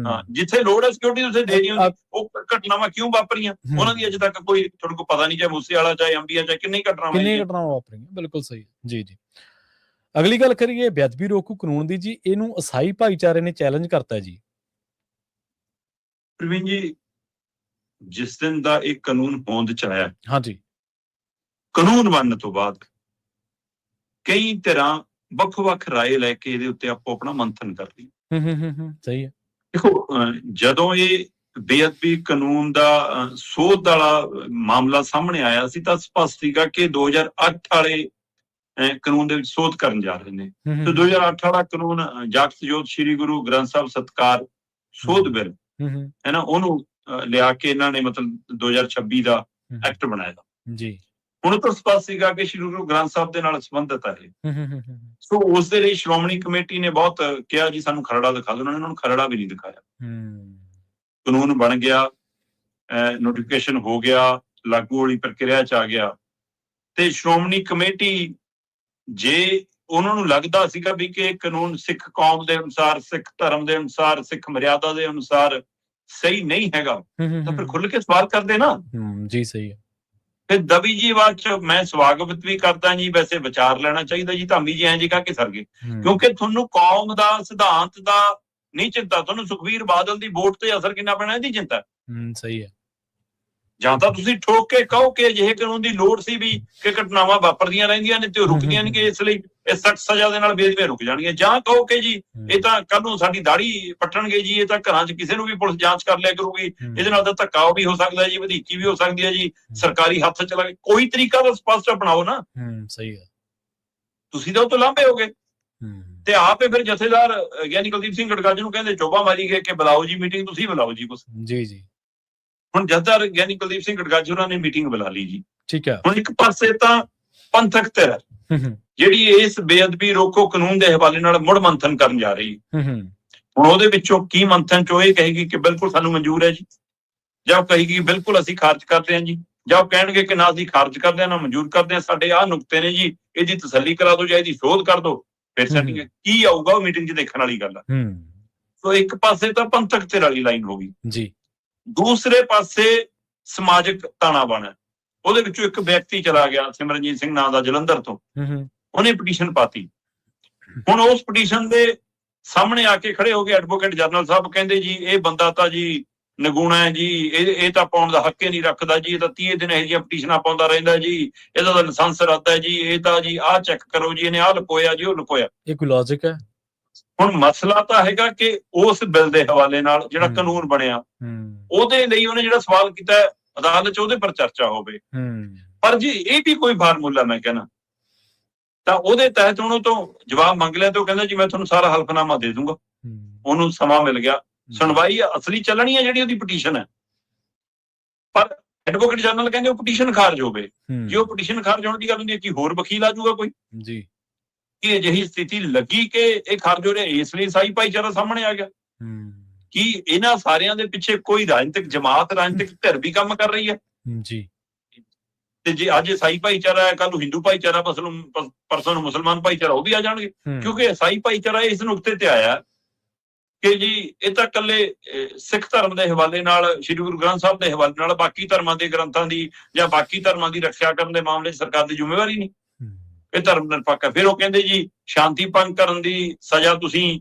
ਜਿੱਥੇ ਲੋੜ ਹੈ ਸਿਕਿਉਰਿਟੀ ਉੱਥੇ ਦੇ ਦਿਓ। ਉਹ ਘਟਨਾਵਾਂ ਕਿਉਂ ਵਾਪਰੀਆਂ ਉਹਨਾਂ ਦੀ ਅਜੇ ਤੱਕ ਕੋਈ ਤੁਹਾਡੇ ਕੋਲ ਪਤਾ ਨਹੀਂ, ਚਾਹੇ ਮੂਸੇ ਵਾਲਾ, ਚਾਹੇ ਅੰਬੀਆ, ਚਾਹੇ ਕਿੰਨੀ ਘਟਨਾਵਾਂ ਵਾਪਰੀਆਂ। ਬਿਲਕੁਲ ਸਹੀ। ਜੀ ਜੀ। ਅਗਲੀ ਗੱਲ ਕਰੀਏ ਬੇਅਦਬੀ ਰੋਕੂ ਕਾਨੂੰਨ ਦੀ ਜੀ। ਇਹਨੂੰ ਈਸਾਈ ਭਾਈਚਾਰੇ ਨੇ ਚੈਲੰਜ ਕਰਤਾ ਜੀ। ਪ੍ਰਵੀਨ ਜੀ, ਜਿਸ ਦਿਨ ਦਾ ਇਹ ਕਾਨੂੰਨ ਹੋਂਦ 'ਚ ਆਇਆ, ਹਾਂਜੀ, ਕਾਨੂੰਨ ਬਣਨ ਤੋਂ ਬਾਅਦ ਕਈ ਧਿਰਾਂ ਵੱਖ-ਵੱਖ ਰਾਏ ਲੈ ਕੇ ਇਹਦੇ ਉੱਤੇ ਆਪੋ ਆਪਣਾ ਮੰਥਨ ਕਰਦੀ। ਸਹੀ ਹੈ। ਦੇਖੋ, ਜਦੋਂ ਇਹ ਬੇਅਦਬੀ ਕਾਨੂੰਨ ਦਾ ਸੋਧ ਵਾਲਾ ਮਾਮਲਾ ਸਾਹਮਣੇ ਆਇਆ ਸੀ ਤਾਂ ਸਪਸ਼ਟ ਸੀਗਾ ਕਿ 2008 ਵਾਲੇ ਕਾਨੂੰਨ ਦੇ ਵਿੱਚ ਸੋਧ ਕਰਨ ਜਾ ਰਹੇ ਨੇ। ਤੇ 2008 ਵਾਲਾ ਕਾਨੂੰਨ ਜਗਤ ਸ੍ਰੀ ਗੁਰੂ ਗ੍ਰੰਥ ਸਾਹਿਬ ਸਤਕਾਰ ਸੋਧ ਬਿੱਲ ਹੈ ਨਾ, ਉਹਨੂੰ ਲਿਆ ਕੇ ਇਹਨਾਂ ਨੇ ਮਤਲਬ 2026 ਦਾ ਐਕਟ ਬਣਾਇਆ। ਜੀ। ਹੁਣ ਤਾਂ ਸਪਸ਼ਟ ਸੀਗਾ ਕਿ ਸ਼੍ਰੀ ਗੁਰੂ ਗ੍ਰੰਥ ਸਾਹਿਬ ਦੇ ਨਾਲ ਸੰਬੰਧਿਤ ਹੈ ਇਹ। ਸੋ ਉਸ ਦੇ ਲਈ ਸ਼੍ਰੋਮਣੀ ਕਮੇਟੀ ਨੇ ਬਹੁਤ ਕਿਹਾ ਜੀ ਸਾਨੂੰ ਖਰੜਾ ਦਿਖਾ ਦਿਓ, ਉਹਨਾਂ ਨੇ ਉਹਨਾਂ ਨੂੰ ਖਰੜਾ ਵੀ ਨਹੀਂ ਦਿਖਾਇਆ। ਕਾਨੂੰਨ ਬਣ ਗਿਆ, ਨੋਟੀਫਿਕੇਸ਼ਨ ਹੋ ਗਿਆ, ਲਾਗੂ ਵਾਲੀ ਪ੍ਰਕਿਰਿਆ 'ਚ ਆ ਗਿਆ, ਤੇ ਸ਼੍ਰੋਮਣੀ ਕਮੇਟੀ ਜੇ ਉਹਨਾਂ ਨੂੰ ਲੱਗਦਾ ਸੀਗਾ ਵੀ ਕਿ ਇਹ ਕਾਨੂੰਨ ਸਿੱਖ ਕੌਮ ਦੇ ਅਨੁਸਾਰ, ਸਿੱਖ ਧਰਮ ਦੇ ਅਨੁਸਾਰ, ਸਿੱਖ ਮਰਿਆਦਾ ਦੇ ਅਨੁਸਾਰ ਸਹੀ ਨਹੀਂ ਹੈਗਾ ਤਾਂ ਫਿਰ ਖੁੱਲ੍ਹ ਕੇ ਸਵਾਲ ਕਰਦੇ ਨਾ। ਜੀ ਸਹੀ ਹੈ। ਫਿਰ ਦਵੀ ਜੀ ਬਾਅਦ ਚ ਮੈਂ ਸਵਾਗਤ ਵੀ ਕਰਦਾ ਜੀ, ਵੈਸੇ ਵਿਚਾਰ ਲੈਣਾ ਚਾਹੀਦਾ ਜੀ, ਧਾਮੀ ਜੀ ਐਂ ਜੀ ਕਹਿ ਕੇ ਸਰ ਗਏ, ਕਿਉਂਕਿ ਤੁਹਾਨੂੰ ਕੌਮ ਦਾ ਸਿਧਾਂਤ ਦਾ ਨਹੀਂ ਚਿੰਤਾ, ਤੁਹਾਨੂੰ ਸੁਖਬੀਰ ਬਾਦਲ ਦੀ ਵੋਟ ਤੇ ਅਸਰ ਕਿੰਨਾ ਪੈਣਾ ਇਹਦੀ ਚਿੰਤਾ। ਸਹੀ ਹੈ। ਜਾਂ ਤਾਂ ਤੁਸੀਂ ਠੋਕ ਕੇ ਕਹੋ ਕਿ ਅਜਿਹੇ ਕਾਨੂੰਨ ਦੀ ਲੋੜ ਸੀ ਵੀ ਕਿ ਘਟਨਾਵਾਂ ਵਾਪਰਦੀਆਂ ਰਹਿੰਦੀਆਂ ਨੇ ਤੇ ਉਹ ਰੁਕਦੀਆਂ ਨਹੀਂ, ਇਸ ਲਈ ਇਹ ਸਖਤ ਸਜ਼ਾ ਦੇ ਨਾਲ ਬੇਦਬੇ ਰੁਕ ਜਾਣਗੀਆਂ। ਜਾਂ ਕਹੋ ਕਿ ਜੀ ਇਹ ਤਾਂ ਕੱਲ ਨੂੰ ਸਾਡੀ ਦਾੜੀ ਪੱਟਣਗੇ ਜੀ, ਇਹ ਤਾਂ ਘਰਾਂ 'ਚ ਕਿਸੇ ਨੂੰ ਵੀ ਪੁਲਿਸ ਜਾਂਚ ਕਰ ਲਿਆ ਕਰੂਗੀ, ਇਹਦੇ ਨਾਲ ਤਾਂ ਧੱਕਾ ਵੀ ਹੋ ਸਕਦਾ ਜੀ, ਵਧੀਕੀ ਵੀ ਹੋ ਸਕਦੀ ਹੈ ਜੀ, ਸਰਕਾਰੀ ਹੱਥ ਚਲਾ ਕੇ ਕੋਈ ਤਰੀਕਾ ਤਾਂ ਸਪਸ਼ਟ ਅਪਣਾਓ ਨਾ। ਸਹੀ ਹੈ। ਤੁਸੀਂ ਤਾਂ ਉਹ ਤੋਂ ਲਾਂਭੇ ਹੋਗੇ ਤੇ ਆਪੇ ਫਿਰ ਜਥੇਦਾਰ ਗਿਆਨੀ ਕੁਲਦੀਪ ਸਿੰਘ ਗੜਗੱਜ ਨੂੰ ਕਹਿੰਦੇ ਚੋਬਾ ਮਾਰੀ ਗਏ ਕਿ ਬੁਲਾਓ ਜੀ ਮੀਟਿੰਗ, ਤੁਸੀਂ ਬੁਲਾਓ ਜੀ ਕੁਛ। ਜੀ ਜੀ। ਹੁਣ ਜਥੇਦਾਰ ਗਿਆਨੀ ਕੁਲਦੀਪ ਸਿੰਘ ਗੜਗੱਜ ਹੋਰਾਂ ਨੇ ਮੀਟਿੰਗ ਬੁਲਾ ਲਈ ਜੀ। ਠੀਕ ਹੈ। ਹੁਣ ਇੱਕ ਪਾਸੇ ਤਾਂ ਪੰਥਕ ਧਿਰ ਜਿਹੜੀ ਇਸ ਬੇਅਦਬੀ ਰੋਕੋ ਕਾਨੂੰਨ ਦੇ ਹਵਾਲੇ ਨਾਲ ਮੁੜ ਮੰਥਨ ਕਰਨ ਜਾ ਰਹੀ ਹੈ। ਹੁਣ ਉਹਦੇ ਵਿੱਚੋਂ ਕੀ ਮੰਥਨ ਚੋਂ ਇਹ ਕਹੇਗੀ ਕਿ ਬਿਲਕੁਲ ਸਾਨੂੰ ਮਨਜ਼ੂਰ ਹੈ ਜੀ, ਜਾਂ ਉਹ ਕਹੇਗੀ ਬਿਲਕੁਲ ਅਸੀਂ ਖਾਰਜ ਕਰਦੇ ਹਾਂ ਜੀ, ਜਾਂ ਉਹ ਕਹਿਣਗੇ ਕਿ ਨਾ ਅਸੀਂ ਖਾਰਜ ਕਰਦੇ ਹਾਂ ਨਾ ਮਨਜ਼ੂਰ ਕਰਦੇ ਹਾਂ, ਸਾਡੇ ਆਹ ਨੁਕਤੇ ਨੇ ਜੀ, ਇਹਦੀ ਤਸੱਲੀ ਕਰਾ ਦਿਓ ਜਾਂ ਇਹਦੀ ਸੋਧ ਕਰ ਦਿਓ, ਫਿਰ ਸੈਟਿੰਗ ਕੀ ਆਊਗਾ ਉਹ ਮੀਟਿੰਗ 'ਚ ਦੇਖਣ ਵਾਲੀ ਗੱਲ ਆ। ਸੋ ਇੱਕ ਪਾਸੇ ਤਾਂ ਪੰਥਕ ਧਿਰ ਵਾਲੀ ਲਾਈਨ ਹੋ ਗਈ ਜੀ, ਦੂਸਰੇ ਪਾਸੇ ਸਮਾਜਿਕ ਤਾਣਾ ਬਾਣਾ, ਉਹਦੇ ਵਿੱਚੋਂ ਇੱਕ ਵਿਅਕਤੀ ਚਲਾ ਗਿਆ ਸਿਮਰਨਜੀਤ ਸਿੰਘ ਨਾਂ ਦਾ ਜਲੰਧਰ ਤੋਂ, ਉਹਨੇ ਪਟੀਸ਼ਨ ਪਾਤੀ। ਹੁਣ ਉਸ ਪਟੀਸ਼ਨ ਦੇ ਸਾਹਮਣੇ ਆ ਕੇ ਖੜੇ ਹੋ ਗਏ ਐਡਵੋਕੇਟ ਜਨਰਲ ਸਾਹਿਬ, ਕਹਿੰਦੇ ਜੀ ਇਹ ਬੰਦਾ ਤਾਂ ਜੀ ਨਗੂਣਾ ਹੈ ਜੀ, ਇਹ ਤਾਂ ਪਾਉਣ ਦਾ ਹੱਕ ਹੀ ਨਹੀਂ ਰੱਖਦਾ ਜੀ, ਇਹ ਤਾਂ 30 ਦਿਨ ਇਹੋ ਜਿਹੀਆਂ ਪਟੀਸ਼ਨਾਂ ਪਾਉਂਦਾ ਰਹਿੰਦਾ ਜੀ, ਇਹਦਾ ਤਾਂ ਲਾਇਸੈਂਸ ਰੱਦ ਹੈ ਜੀ, ਇਹ ਤਾਂ ਜੀ ਆਹ ਚੈੱਕ ਕਰੋ ਜੀ, ਇਹਨੇ ਆਹ ਲੁਕੋਇਆ ਜੀ ਉਹ ਲੁਕੋਇਆ। ਇਹ ਕੋਈ ਲੌਜਿਕ ਹੈ? ਹੁਣ ਮਸਲਾ ਤਾਂ ਹੈਗਾ ਕਿ ਉਸ ਬਿੱਲ ਦੇ ਹਵਾਲੇ ਨਾਲ ਜਿਹੜਾ ਕਾਨੂੰਨ ਬਣਿਆ ਉਹਦੇ ਲਈ ਉਹਨੇ ਜਿਹੜਾ ਸਵਾਲ ਕੀਤਾ ਅਦਾਲਤ 'ਚ ਉਹਦੇ ਪਰ ਚਰਚਾ ਹੋਵੇ, ਪਰ ਜੀ ਇਹ ਵੀ ਕੋਈ ਫਾਰਮੂਲਾ ਮੈਂ ਕਹਿਣਾ ਤਾਂ ਉਹਦੇ ਤਹਿਤ ਉਹਨੂੰ ਤੋਂ ਜਵਾਬ ਮੰਗ ਲਿਆ ਤੇ ਉਹ ਕਹਿੰਦਾ ਜੀ ਮੈਂ ਤੁਹਾਨੂੰ ਸਾਰਾ ਹਲਫਨਾਮਾ ਦੇ ਦੂੰਗਾ। ਉਹਨੂੰ ਸਮਾਂ ਮਿਲ ਗਿਆ, ਸੁਣਵਾਈ ਅਸਲੀ ਚੱਲਣੀ ਹੈ ਜਿਹੜੀ ਉਹਦੀ ਪਟੀਸ਼ਨ ਹੈ, ਪਰ ਐਡਵੋਕੇਟ ਜਨਰਲ ਕਹਿੰਦੇ ਉਹ ਪਟੀਸ਼ਨ ਖਾਰਜ ਹੋਵੇ। ਜੇ ਉਹ ਪਟੀਸ਼ਨ ਖਾਰਜ ਹੋਣ ਦੀ ਗੱਲ ਹੁੰਦੀ ਹੈ ਕਿ ਹੋਰ ਵਕੀਲ ਆ ਜਾਊਗਾ ਕੋਈ ਜੀ, ਕਿ ਅਜਿਹੀ ਸਥਿਤੀ ਲੱਗੀ ਕਿ ਇਹ ਖਾਰਜ ਹੋ ਰਿਹਾ, ਇਸ ਲਈ ਸਾਈ ਭਾਈਚਾਰਾ ਸਾਹਮਣੇ ਆ ਗਿਆ ਕਿ ਇਹਨਾਂ ਸਾਰਿਆਂ ਦੇ ਪਿੱਛੇ ਕੋਈ ਰਾਜਨੀਤਿਕ ਜਮਾਤ, ਰਾਜਨੀਤਿਕ ਧਿਰ ਵੀ ਕੰਮ ਕਰ ਰਹੀ ਹੈ ਜੀ। ਤੇ ਜੇ ਅੱਜ ਇਸਾਈ ਭਾਈਚਾਰਾ ਹੈ, ਕੱਲ ਨੂੰ ਹਿੰਦੂ ਭਾਈਚਾਰਾ, ਪਰਸੋਂ ਨੂੰ ਮੁਸਲਮਾਨ ਭਾਈਚਾਰਾ, ਉਹ ਵੀ ਆ ਜਾਣਗੇ, ਕਿਉਂਕਿ ਇਸਾਈ ਭਾਈਚਾਰਾ ਇਸ ਨੁਕਤੇ ਤੇ ਆਇਆ ਕਿ ਜੀ ਇਹ ਤਾਂ ਇਕੱਲੇ ਸਿੱਖ ਧਰਮ ਦੇ ਹਵਾਲੇ ਨਾਲ, ਸ਼੍ਰੀ ਗੁਰੂ ਗ੍ਰੰਥ ਸਾਹਿਬ ਦੇ ਹਵਾਲੇ ਨਾਲ ਬਾਕੀ ਧਰਮਾਂ ਦੇ ਗ੍ਰੰਥਾਂ ਦੀ ਜਾਂ ਬਾਕੀ ਧਰਮਾਂ ਦੀ ਰੱਖਿਆ ਕਰਨ ਦੇ ਮਾਮਲੇ 'ਚ ਸਰਕਾਰ ਦੀ ਜ਼ਿੰਮੇਵਾਰੀ ਨਹੀਂ, ਇਹ ਧਰਮ ਨਿਰਪੱਖ ਹੈ। ਫਿਰ ਉਹ ਕਹਿੰਦੇ ਜੀ ਸ਼ਾਂਤੀ ਭੰਗ ਕਰਨ ਦੀ ਸਜ਼ਾ ਤੁਸੀਂ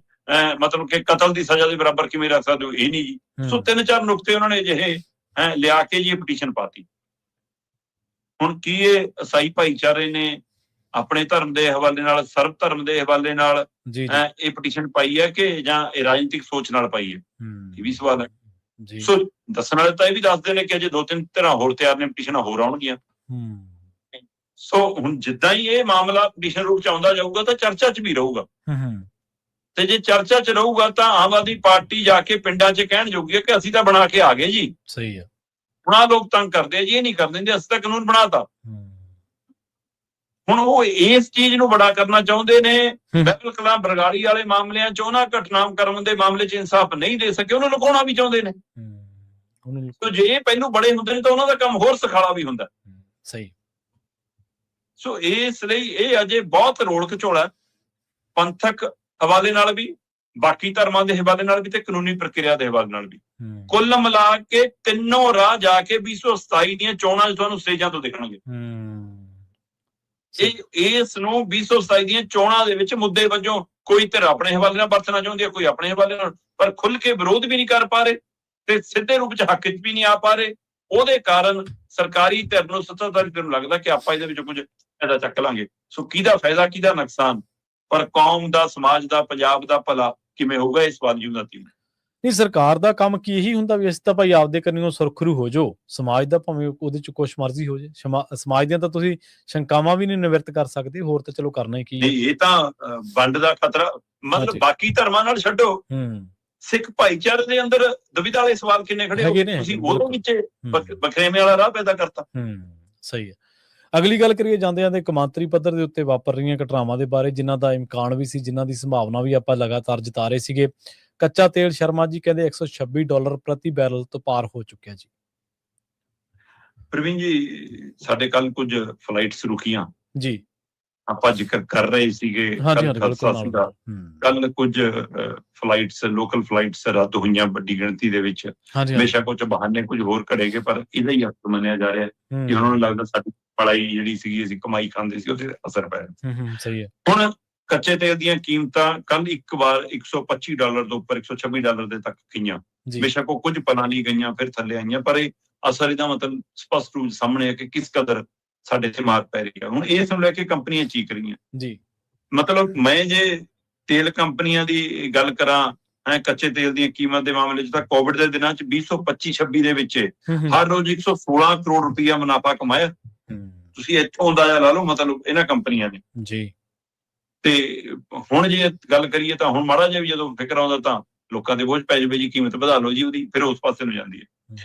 ਮਤਲਬ ਕਿ ਕਤਲ ਦੀ ਸਜ਼ਾ ਦੇ ਬਰਾਬਰ ਕਿਵੇਂ ਰੱਖ ਸਕਦੇ ਹੋ, ਇਹ ਨਹੀਂ ਜੀ। ਸੋ 3-4 ਨੁਕਤੇ ਉਹਨਾਂ ਨੇ ਅਜਿਹੇ ਲਿਆ ਕੇ ਜੀ ਇਹ ਪਟੀਸ਼ਨ ਪਾਤੀ। ਹੁਣ ਕੀ ਇਹ ਇਸਾਈ ਭਾਈਚਾਰੇ ਨੇ ਆਪਣੇ ਧਰਮ ਦੇ ਹਵਾਲੇ ਨਾਲ, ਸਰਬ ਧਰਮ ਦੇ ਹਵਾਲੇ ਨਾਲ ਇਹ ਪਟੀਸ਼ਨ ਪਾਈ ਹੈ ਕਿ ਜਾਂ ਇਹ ਰਾਜਨੀਤਿਕ ਸੋਚ ਨਾਲ ਪਾਈ ਹੈ, ਇਹ ਵੀ ਸਵਾਲ ਹੈ। ਸੋ ਦੱਸਣ ਵਾਲੇ ਤਾਂ ਇਹ ਵੀ ਦੱਸਦੇ ਨੇ ਕਿ ਅਜੇ 2-3 ਧਿਰਾਂ ਹੋਰ ਤਿਆਰ ਨੇ, ਪਟੀਸ਼ਨਾਂ ਹੋਰ ਆਉਣਗੀਆਂ। ਸੋ ਹੁਣ ਜਿੱਦਾਂ ਹੀ ਇਹ ਮਾਮਲਾ ਪਟੀਸ਼ਨ ਰੂਪ 'ਚ ਆਉਂਦਾ ਜਾਊਗਾ ਤਾਂ ਚਰਚਾ 'ਚ ਵੀ ਰਹੂਗਾ, ਤੇ ਜੇ ਚਰਚਾ 'ਚ ਰਹੂਗਾ ਤਾਂ ਆਮ ਆਦਮੀ ਪਾਰਟੀ ਜਾ ਕੇ ਪਿੰਡਾਂ 'ਚ ਕਹਿਣ ਜੋਗੀ ਹੈ ਕਿ ਅਸੀਂ ਤਾਂ ਬਣਾ ਕੇ ਆ ਗਏ ਜੀ। ਸਹੀ ਹੈ। ਹੁਣ ਆਹ ਲੋਕ ਤੰਗ ਕਰਦੇ ਆ ਜੀ, ਇਹ ਨਹੀਂ ਕਰ ਦਿੰਦੇ, ਅਸੀਂ ਤਾਂ ਕਾਨੂੰਨ ਬਣਾਤਾ। ਹੁਣ ਉਹ ਇਸ ਚੀਜ਼ ਨੂੰ ਬੜਾ ਕਰਨਾ ਚਾਹੁੰਦੇ ਨੇ। ਬਹਿਬਲ ਕਲਾਂ ਬਰਗਾੜੀ ਵਾਲੇ ਮਾਮਲਿਆਂ 'ਚ ਉਹਨਾਂ ਘਟਨਾਕ੍ਰਮ ਦੇ ਮਾਮਲੇ 'ਚ ਇਨਸਾਫ ਨਹੀਂ ਦੇ ਸਕੇ, ਉਹਨੂੰ ਲੁਕਾਉਣਾ ਵੀ ਚਾਹੁੰਦੇ ਨੇ। ਸੋ ਜੇ ਇਹ ਪਹਿਲੂ ਬੜੇ ਹੁੰਦੇ ਨੇ ਤਾਂ ਉਹਨਾਂ ਦਾ ਕੰਮ ਹੋਰ ਸੁਖਾਲਾ ਵੀ ਹੁੰਦਾ। ਸਹੀ। ਸੋ ਇਸ ਲਈ ਇਹ ਅਜੇ ਬਹੁਤ ਰੋਲ ਘਚੋਲਾ, ਪੰਥਕ ਹਵਾਲੇ ਨਾਲ ਵੀ, ਬਾਕੀ ਧਰਮਾਂ ਦੇ ਹਵਾਲੇ ਨਾਲ ਵੀ ਤੇ ਕਾਨੂੰਨੀ ਪ੍ਰਕਿਰਿਆ ਦੇ ਹਵਾਲੇ ਨਾਲ ਵੀ। ਕੁੱਲ ਮਿਲਾ ਕੇ ਤਿੰਨੋਂ ਰਾਹ ਜਾ ਕੇ 2027 ਦੀਆਂ ਚੋਣਾਂ 'ਚ ਤੁਹਾਨੂੰ ਸਟੇਜਾਂ ਤੋਂ ਦੇਖਣਗੇ। ਇਸ ਨੂੰ 2027 ਦੀਆਂ ਚੋਣਾਂ ਦੇ ਵਿੱਚ ਮੁੱਦੇ ਵਜੋਂ ਕੋਈ ਧਿਰ ਆਪਣੇ ਹਵਾਲੇ ਨਾਲ ਵਰਤਣਾ ਚਾਹੁੰਦੀ ਹੈ, ਕੋਈ ਆਪਣੇ ਹਵਾਲੇ ਨਾਲ, ਪਰ ਖੁੱਲ ਕੇ ਵਿਰੋਧ ਵੀ ਨਹੀਂ ਕਰ ਪਾ ਰਹੇ ਤੇ ਸਿੱਧੇ ਰੂਪ 'ਚ ਹੱਕ 'ਚ ਵੀ ਨਹੀਂ ਆ ਪਾ ਰਹੇ। ਉਹਦੇ ਕਾਰਨ ਸਰਕਾਰੀ ਧਿਰ ਨੂੰ, ਸੱਤਾਧਾਰੀ ਧਿਰ ਨੂੰ ਲੱਗਦਾ ਕਿ ਆਪਾਂ ਇਹਦੇ ਵਿੱਚ ਕੁਝ ਇਹਦਾ ਚੱਕ ਲਾਂਗੇ। ਸੋ ਕਿਹਦਾ ਫਾਇਦਾ, ਕਿਹਦਾ ਨੁਕਸਾਨ, ਪਰ ਕੌਮ ਦਾ, ਸਮਾਜ ਦਾ, ਪੰਜਾਬ ਦਾ ਭਲਾ ਕਿਵੇਂ ਹੋਊਗਾ, ਇਸ ਸਵਾਲ ਜੂ ਦਾ ਤੀ ਨਹੀਂ। ਸਰਕਾਰ ਦਾ ਕੰਮ ਕੀ ਇਹੀ ਹੁੰਦਾ ਵੀ ਅਸੀਂ ਤਾਂ ਭਾਈ ਆਪਦੇ ਕੰਨਿਓ ਸੁਰਖਰੂ ਹੋ ਜਾਓ, ਸਮਾਜ ਦਾ ਭਾਵੇਂ ਉਹਦੇ 'ਚ ਕੁਛ ਮਰਜ਼ੀ ਹੋ ਜਾਏ, ਸਮਾਜ ਦੀਆਂ ਤਾਂ ਤੁਸੀਂ ਸ਼ੰਕਾਵਾਂ ਵੀ ਨਹੀਂ ਨਿਵਰਤ ਕਰ ਸਕਦੇ, ਹੋਰ ਤਾਂ ਚਲੋ ਕਰਨਾ ਹੀ ਕੀ ਹੈ। ਇਹ ਤਾਂ ਵੰਡ ਦਾ ਖਤਰਾ, ਮਤਲਬ ਬਾਕੀ ਧਰਮਾਂ ਨਾਲ ਛੱਡੋ, ਸਿੱਖ ਭਾਈਚਾਰੇ ਦੇ ਅੰਦਰ ਦੁਵਿਧਾ ਵਾਲੇ ਸਵਾਲ ਕਿੰਨੇ ਖੜੇ ਹੋ, ਤੁਸੀਂ ਉਹਦੇ ਵਿੱਚ ਬਖਰੇਵੇਂ ਵਾਲਾ ਰਾਹ ਪੈਦਾ ਕਰਤਾ। ਸਹੀ ਹੈ। ਅਗਲੀ ਗੱਲ ਕਰੀਏ ਜਾਂਦੇ ਕੌਮਾਂਤਰੀ ਪੱਧਰ ਦੇ ਉੱਤੇ ਵਾਪਰ ਰਹੀਆਂ ਘਟਨਾਵਾਂ ਦੇ ਬਾਰੇ, ਜਿਨ੍ਹਾਂ ਦਾ ਇਮਕਾਨ ਵੀ ਸੀ, ਜਿਨ੍ਹਾਂ ਦੀ ਸੰਭਾਵਨਾ ਵੀ ਆਪਾਂ ਲਗਾਤਾਰ ਜਤਾ ਰਹੇ ਸੀਗੇ। ਕੱਚਾ ਤੇਲ ਸ਼ਰਮਾ ਜੀ ਕਹਿੰਦੇ $126 ਪ੍ਰਤੀ ਬੈਰਲ ਤੋਂ ਪਾਰ ਹੋ ਚੁੱਕਿਆ ਜੀ। ਪ੍ਰਵੀਨ ਜੀ, ਸਾਡੇ ਕੱਲ ਕੁਝ ਫਲਾਈਟਸ ਰੁਕੀਆਂ, ਜੀ ਆਪਾਂ ਜ਼ਿਕਰ ਕਰ ਰਹੇ ਸੀਗੇ ਹਾਂਜੀ ਕੱਲ ਹਾਂਜੀ ਹਾਦਸਾ ਬਿਲਕੁਲ ਸੀਗਾ। ਨਾਲ ਕੱਲ ਕੁਝ ਫਲਾਈਟਸ, ਲੋਕਲ ਫਲਾਈਟਸ ਰੱਦ ਹੋਈਆਂ ਵੱਡੀ ਗਿਣਤੀ ਦੇ ਵਿੱਚ। ਹਾਂਜੀ ਬੇਸ਼ੱਕ ਉਹ 'ਚ ਬਹਾਨੇ ਕੁਝ ਹੋਰ ਘੜੇਗੇ, ਪਰ ਇਹਦਾ ਹੀ ਹੱਕ ਮੰਨਿਆ ਜਾ ਰਿਹਾ ਕਿ ਉਹਨਾਂ ਨੂੰ ਲੱਗਦਾ ਸਾਡੀ ਪੜਾਈ ਜਿਹੜੀ ਸੀਗੀ, ਅਸੀਂ ਕਮਾਈ ਖਾਂਦੇ ਸੀ, ਉਹਦੇ ਅਸਰ ਪੈ ਰਿਹਾ। ਸਹੀ ਹੈ। ਹੁਣ ਕੱਚੇ ਤੇਲ ਦੀਆਂ ਕੀਮਤਾਂ ਕੱਲ ਇੱਕ ਵਾਰ $125 ਤੋਂ ਉੱਪਰ $126 ਦੇ ਤੱਕ ਗਈਆਂ। ਜੀ ਬੇਸ਼ੱਕ ਉਹ ਕੁਝ ਪਲਾਂ ਲਈ ਗਈਆਂ, ਫਿਰ ਥੱਲੇ ਆਈਆਂ, ਪਰ ਇਹ ਅਸਰ ਇਹਦਾ ਮਤਲਬ ਸਪਸ਼ਟ ਰੂਪ ਸਾਹਮਣੇ ਹੈ ਕਿ ਕਿਸ ਕਦਰ ਸਾਡੇ ਤੇ ਮਾਰ ਪੈ ਰਹੀ ਹੈ। ਹੁਣ ਇਸ ਨੂੰ ਲੈ ਕੇ ਕੰਪਨੀਆਂ ਚੀਕ ਰਹੀਆਂ। ਜੀ ਮਤਲਬ ਮੈਂ ਜੇ ਤੇਲ ਕੰਪਨੀਆਂ ਦੀ ਗੱਲ ਕਰਾਂ, ਕੱਚੇ ਤੇਲ ਦੀਆਂ ਕੀਮਤ ਦੇ ਮਾਮਲੇ 'ਚ ਤਾਂ ਕੋਵਿਡ ਦੇ ਦਿਨਾਂ 'ਚ 2025-26 ਦੇ ਵਿੱਚ ਹਰ ਰੋਜ਼ 116 ਕਰੋੜ ਰੁਪਇਆ ਮੁਨਾਫਾ ਕਮਾਇਆ। ਤੁਸੀਂ ਇੱਥੋਂ ਅੰਦਾਜ਼ਾ ਲਾ ਲਓ, ਮਤਲਬ ਇਹਨਾਂ ਕੰਪਨੀਆਂ ਨੇ। ਜੀ ਤੇ ਹੁਣ ਜੇ ਗੱਲ ਕਰੀਏ ਤਾਂ ਹੁਣ ਮਾੜਾ ਜਿਹਾ ਵੀ ਜਦੋਂ ਫਿਕਰ ਆਉਂਦਾ ਤਾਂ ਲੋਕਾਂ ਦੇ ਬੋਝ ਪੈ ਜਾਵੇ ਜੀ, ਕੀਮਤ ਵਧਾ ਲਓ ਜੀ ਉਹਦੀ, ਫਿਰ ਉਸ ਪਾਸੇ ਨੂੰ ਜਾਂਦੀ ਹੈ।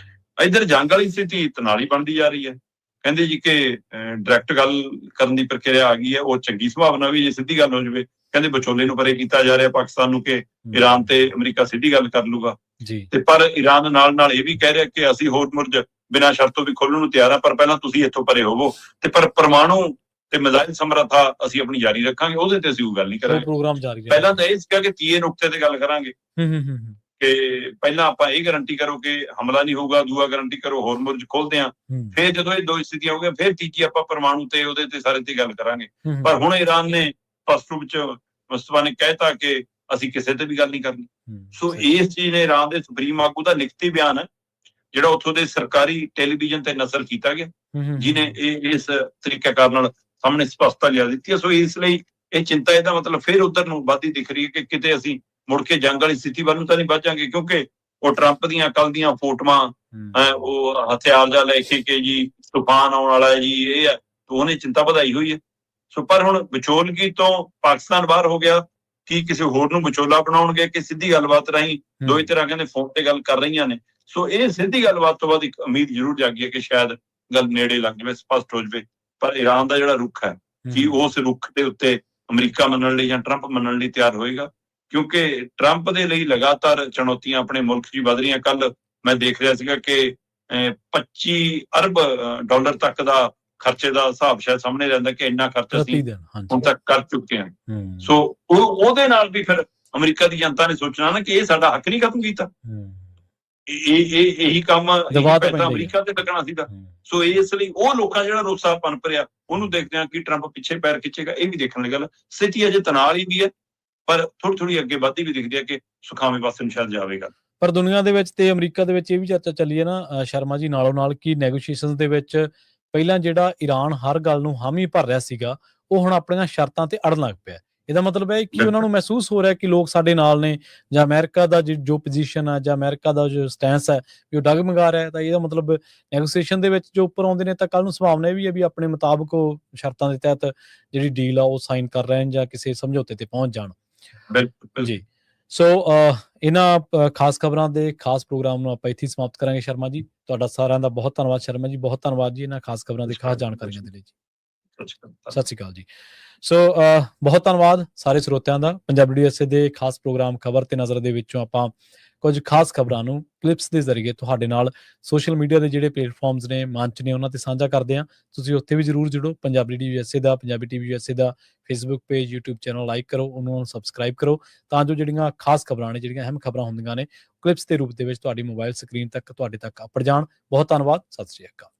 ਇੱਧਰ ਜੰਗ ਵਾਲੀ ਸਥਿਤੀ ਤਨਾਲੀ ਬਣਦੀ ਜਾ ਰਹੀ ਹੈ। ਕਹਿੰਦੇ ਜੀ ਕਿ ਡਾਇਰੈਕਟ ਗੱਲ ਕਰਨ ਦੀ ਪ੍ਰਕਿਰਿਆ ਆ ਗਈ ਹੈ, ਉਹ ਚੰਗੀ ਸੰਭਾਵਨਾ ਵੀ ਜੇ ਸਿੱਧੀ ਗੱਲ ਹੋ ਜਾਵੇ। ਕਹਿੰਦੇ ਵਿਚੋਲੇ ਨੂੰ ਪਰੇ ਕੀਤਾ ਜਾ ਰਿਹਾ ਪਾਕਿਸਤਾਨ ਨੂੰ ਕਿ ਈਰਾਨ ਤੇ ਅਮਰੀਕਾ ਸਿੱਧੀ ਗੱਲ ਕਰ ਲੂਗਾ। ਤੇ ਪਰ ਈਰਾਨ ਨਾਲ ਇਹ ਵੀ ਕਹਿ ਰਿਹਾ ਕਿ ਅਸੀਂ ਹੋਰਮੁਰਜ਼ ਬਿਨਾਂ ਸ਼ਰਤੋਂ ਵੀ ਖੋਲਣ ਨੂੰ ਤਿਆਰ ਆ, ਪਰ ਪਹਿਲਾਂ ਤੁਸੀਂ ਇੱਥੋਂ ਪਰੇ ਹੋਵੋ। ਤੇ ਪਰ ਪਰਮਾਣੂ ਤੇ ਮਿਜ਼ਾਈਲ ਸਮਰੱਥਾ ਅਸੀਂ ਆਪਣੀ ਜਾਰੀ ਰੱਖਾਂਗੇ, ਉਹਦੇ ਤੇ ਅਸੀਂ ਉਹ ਗੱਲ ਨਹੀਂ ਕਰਾਂਗੇ। ਪ੍ਰੋਗਰਾਮ ਜਾਰੀ ਪਹਿਲਾਂ ਤਾਂ ਇਹ ਸੀਗਾ ਕਿ ਤੀਏ ਨੁਕਤੇ ਤੇ ਗੱਲ ਕਰਾਂਗੇ ਕਿ ਪਹਿਲਾਂ ਆਪਾਂ ਇਹ ਗਾਰੰਟੀ ਕਰੋ ਕਿ ਹਮਲਾ ਨਹੀਂ ਹੋਊਗਾ, ਦੂਆ ਗਾਰੰਟੀ ਕਰੋ ਹੋਰਮੁਰਜ਼ ਖੋਲਦੇ ਆ, ਫਿਰ ਜਦੋਂ ਇਹ ਦੋ ਸਥਿਤੀਆਂ ਹੋ ਗਈਆਂ, ਫਿਰ ਤੀਜੀ ਆਪਾਂ ਪਰਮਾਣੂ ਤੇ ਉਹਦੇ ਤੇ ਸਾਰੇ ਤੇ ਗੱਲ ਕਰਾਂਗੇ। ਪਰ ਹੁਣ ਈਰਾਨ ਨੇ ਸਪਸ਼ਟ ਰੂਪ 'ਚ ਮੁਸਤਫਾ ਨੇ ਕਹਿਤਾ ਕਿ ਅਸੀਂ ਕਿਸੇ ਤੇ ਵੀ ਗੱਲ ਨਹੀਂ ਕਰਨੀ। ਸੋ ਇਸ ਚੀਜ਼ ਨੇ ਈਰਾਨ ਦੇ ਸੁਪਰੀਮ ਆਗੂ ਦਾ ਲਿਖਤੀ ਬਿਆਨ ਹੈ, ਜਿਹੜਾ ਉੱਥੋਂ ਦੇ ਸਰਕਾਰੀ ਟੈਲੀਵਿਜ਼ਨ ਤੇ ਨਸ਼ਰ ਕੀਤਾ ਗਿਆ, ਜਿਹਨੇ ਇਸ ਤਰੀਕਾਕਾਰ ਨਾਲ ਸਾਹਮਣੇ ਸਪਸ਼ਟਤਾ ਲਿਆ ਦਿੱਤੀ ਹੈ। ਸੋ ਇਸ ਲਈ ਇਹ ਚਿੰਤਾ, ਇਹਦਾ ਮਤਲਬ ਫਿਰ ਉਧਰ ਨੂੰ ਵੱਧਦੀ ਦਿਖ ਰਹੀ ਹੈ ਕਿ ਕਿਤੇ ਅਸੀਂ ਮੁੜ ਕੇ ਜੰਗ ਵਾਲੀ ਸਥਿਤੀ ਵੱਲ ਨੂੰ ਤਾਂ ਨਹੀਂ ਵੱਜਾਂਗੇ, ਕਿਉਂਕਿ ਉਹ ਟਰੰਪ ਦੀਆਂ ਕੱਲ ਦੀਆਂ ਫੋਟੋਆਂ, ਉਹ ਹਥਿਆਰ ਜਾ ਲੈ ਕੇ ਜੀ ਤੂਫਾਨ ਆਉਣ ਵਾਲਾ ਹੈ ਜੀ, ਇਹ ਹੈ, ਉਹਨੇ ਚਿੰਤਾ ਵਧਾਈ ਹੋਈ ਹੈ। ਸੋ ਪਰ ਹੁਣ ਵਿਚੋਲਗੀ ਤੋਂ ਪਾਕਿਸਤਾਨ ਬਾਹਰ ਹੋ ਗਿਆ, ਕੀ ਕਿਸੇ ਹੋਰ ਨੂੰ ਵਿਚੋਲਾ ਬਣਾਉਣਗੇ ਕਿ ਸਿੱਧੀ ਗੱਲਬਾਤ ਰਾਹੀਂ ਦੋਈ ਤਰ੍ਹਾਂ ਕਹਿੰਦੇ ਫੋਨ ਤੇ ਗੱਲ ਕਰ ਰਹੀਆਂ ਨੇ। ਸੋ ਇਹ ਸਿੱਧੀ ਗੱਲਬਾਤ ਤੋਂ ਬਾਅਦ ਇੱਕ ਉਮੀਦ ਜ਼ਰੂਰ ਜਾਗੀ ਹੈ ਕਿ ਸ਼ਾਇਦ ਗੱਲ ਨੇੜੇ ਲੱਗ ਜਾਵੇ, ਸਪਸ਼ਟ ਹੋ ਜਾਵੇ। ਪਰ ਈਰਾਨ ਦਾ ਜਿਹੜਾ ਰੁਖ ਹੈ, ਕੀ ਉਸ ਰੁਖ ਦੇ ਉੱਤੇ ਅਮਰੀਕਾ ਮੰਨਣ ਲਈ ਜਾਂ ਟਰੰਪ ਮੰਨਣ ਲਈ ਤਿਆਰ ਹੋਏਗਾ? ਕਿਉਂਕਿ ਟਰੰਪ ਦੇ ਲਈ ਲਗਾਤਾਰ ਚੁਣੌਤੀਆਂ ਆਪਣੇ ਮੁਲਕ 'ਚ ਵੱਧ ਰਹੀਆਂ। ਕੱਲ ਮੈਂ ਦੇਖ ਰਿਹਾ ਸੀਗਾ ਕਿ $25 ਅਰਬ ਤੱਕ ਦਾ ਖਰਚੇ ਦਾ ਹਿਸਾਬ ਸ਼ਾਇਦ ਸਾਹਮਣੇ ਰਹਿੰਦਾ ਕਿ ਇੰਨਾ ਖਰਚਾ ਅਸੀਂ ਹੁਣ ਤੱਕ ਕਰ ਚੁੱਕੇ ਹਾਂ। ਸੋ ਉਹਦੇ ਨਾਲ ਵੀ ਫਿਰ ਅਮਰੀਕਾ ਦੀ ਜਨਤਾ ਨੇ ਸੋਚਣਾ ਨਾ ਕਿ ਇਹ ਸਾਡਾ ਹੱਕ ਨਹੀਂ ਖਤਮ ਕੀਤਾ, ਇਹੀ ਕੰਮ ਪਹਿਲਾਂ ਅਮਰੀਕਾ ਤੇ ਲੱਗਣਾ ਸੀਗਾ। ਸੋ ਇਸ ਲਈ ਉਹ ਲੋਕਾਂ ਜਿਹੜਾ ਰੋਸਾ ਪਨਪ ਰਿਹਾ, ਉਹਨੂੰ ਦੇਖਦੇ ਹਾਂ ਕਿ ਟਰੰਪ ਪਿੱਛੇ ਪੈਰ ਖਿੱਚੇਗਾ। ਇਹ ਵੀ ਦੇਖਣ ਵਾਲੀ ਗੱਲ। ਸਥਿਤੀ ਅਜੇ ਤਣਾਅ ਵਾਲੀ ਵੀ ਹੈ, ਪਰ ਥੋੜੀ ਅੱਗੇ ਵੱਧਦੀ ਵੀ ਦਿਖਦੀ ਹੈ ਕਿ ਸੁਖਾਵੇਂ ਪਾਸੇ ਨੂੰ ਸ਼ਾਇਦ ਜਾਵੇਗਾ। ਪਰ ਦੁਨੀਆ ਦੇ ਵਿੱਚ ਤੇ ਅਮਰੀਕਾ ਦੇ ਵਿੱਚ ਇਹ ਵੀ ਚਰਚਾ ਚੱਲੀ ਹੈ ਨਾ ਸ਼ਰਮਾ ਜੀ, ਨਾਲੋਂ ਨਾਲ ਕਿ ਨੈਗੋਸ਼ੀਏਸ਼ਨਸ ਦੇ ਵਿੱਚ ਪਹਿਲਾਂ ਜਿਹੜਾ ਈਰਾਨ ਹਰ ਗੱਲ ਨੂੰ ਹਾਮੀ ਭਰ ਰਿਹਾ ਸੀਗਾ, ਉਹ ਹੁਣ ਆਪਣੀਆਂ ਸ਼ਰਤਾਂ ਤੇ ਅੜਨ ਲੱਗ ਪਿਆ। ਇਹਦਾ ਮਤਲਬ ਹੈ ਕਿ ਉਹਨਾਂ ਨੂੰ ਮਹਿਸੂਸ ਹੋ ਰਿਹਾ ਕਿ ਲੋਕ ਸਾਡੇ ਨਾਲ ਨੇ, ਜਾਂ ਅਮਰੀਕਾ ਦਾ ਜੋ ਪੋਜੀਸ਼ਨ ਹੈ ਜਾਂ ਅਮਰੀਕਾ ਦਾ ਜੋ ਸਟੈਂਸ ਹੈ ਵੀ ਉਹ ਡਗਮਗਾ ਰਿਹਾ। ਤਾਂ ਇਹਦਾ ਮਤਲਬ ਨੈਗੋਸ਼ੀਏਸ਼ਨ ਦੇ ਵਿੱਚ ਜੋ ਉੱਪਰ ਆਉਂਦੇ ਨੇ ਤਾਂ ਕੱਲ ਨੂੰ ਸੰਭਾਵਨਾ ਇਹ ਵੀ ਹੈ ਵੀ ਆਪਣੇ ਮੁਤਾਬਕ ਉਹ ਸ਼ਰਤਾਂ ਦੇ ਤਹਿਤ ਜਿਹੜੀ ਡੀਲ ਆ ਉਹ ਸਾਈਨ ਕਰ ਰਹੇ ਜਾਂ ਕਿਸੇ ਸਮਝੌਤੇ ਤੇ ਪਹੁੰਚ ਜਾਣ। ਬਿਲਕੁਲ ਜੀ। ਸੋ ਇਹਨਾਂ ਖਾਸ ਖਬਰਾਂ ਦੇ ਖਾਸ ਪ੍ਰੋਗਰਾਮ ਨੂੰ ਆਪਾਂ ਇੱਥੇ ਸਮਾਪਤ ਕਰਾਂਗੇ। ਸ਼ਰਮਾ ਜੀ, ਤੁਹਾਡਾ ਸਾਰਿਆਂ ਦਾ ਬਹੁਤ ਧੰਨਵਾਦ। ਸ਼ਰਮਾ ਜੀ, ਬਹੁਤ ਧੰਨਵਾਦ ਜੀ ਇਹਨਾਂ ਖਾਸ ਖਬਰਾਂ ਦੇ ਖਾਸ ਜਾਣਕਾਰੀਆਂ ਦੇ ਲਈ ਜੀ। ਸਤਿ ਸ਼੍ਰੀ ਅਕਾਲ ਜੀ। ਸੋ ਬਹੁਤ ਧੰਨਵਾਦ ਸਾਰੇ ਸਰੋਤਿਆਂ ਦਾ। ਪੰਜਾਬੀ USA ਦੇ ਖਾਸ ਪ੍ਰੋਗਰਾਮ ਖਬਰ ਤੇ ਨਜ਼ਰ ਦੇ ਵਿੱਚੋਂ ਆਪਾਂ ਕੁਝ ਖਾਸ ਖਬਰਾਂ ਨੂੰ ਕਲਿੱਪਸ ਦੇ ਜ਼ਰੀਏ ਤੁਹਾਡੇ ਨਾਲ ਸੋਸ਼ਲ ਮੀਡੀਆ ਦੇ ਜਿਹੜੇ ਪਲੇਟਫਾਰਮਸ ਨੇ, ਮੰਚ ਨੇ, ਉਹਨਾਂ ਤੇ ਸਾਂਝਾ ਕਰਦੇ ਹਾਂ। ਤੁਸੀਂ ਉੱਥੇ ਵੀ ਜ਼ਰੂਰ ਜੁੜੋ। ਪੰਜਾਬੀ USA ਦਾ, ਪੰਜਾਬੀ TV USA ਦਾ Facebook page, YouTube channel like ਕਰੋ, ਉਹਨੂੰ ਸਬਸਕ੍ਰਾਈਬ ਕਰੋ, ਤਾਂ ਜੋ ਜਿਹੜੀਆਂ ਖਾਸ ਖਬਰਾਂ ਨੇ, ਜਿਹੜੀਆਂ ਅਹਿਮ ਖਬਰਾਂ ਹੁੰਦੀਆਂ ਨੇ, ਕਲਿੱਪਸ ਦੇ ਰੂਪ ਦੇ ਵਿੱਚ ਤੁਹਾਡੀ ਮੋਬਾਈਲ ਸਕਰੀਨ ਤੱਕ ਤੁਹਾਡੇ ਤੱਕ ਅੱਪੜ ਜਾਣ। ਬਹੁਤ ਧੰਨਵਾਦ। ਸਤਿ ਸ਼੍ਰੀ ਅਕਾਲ।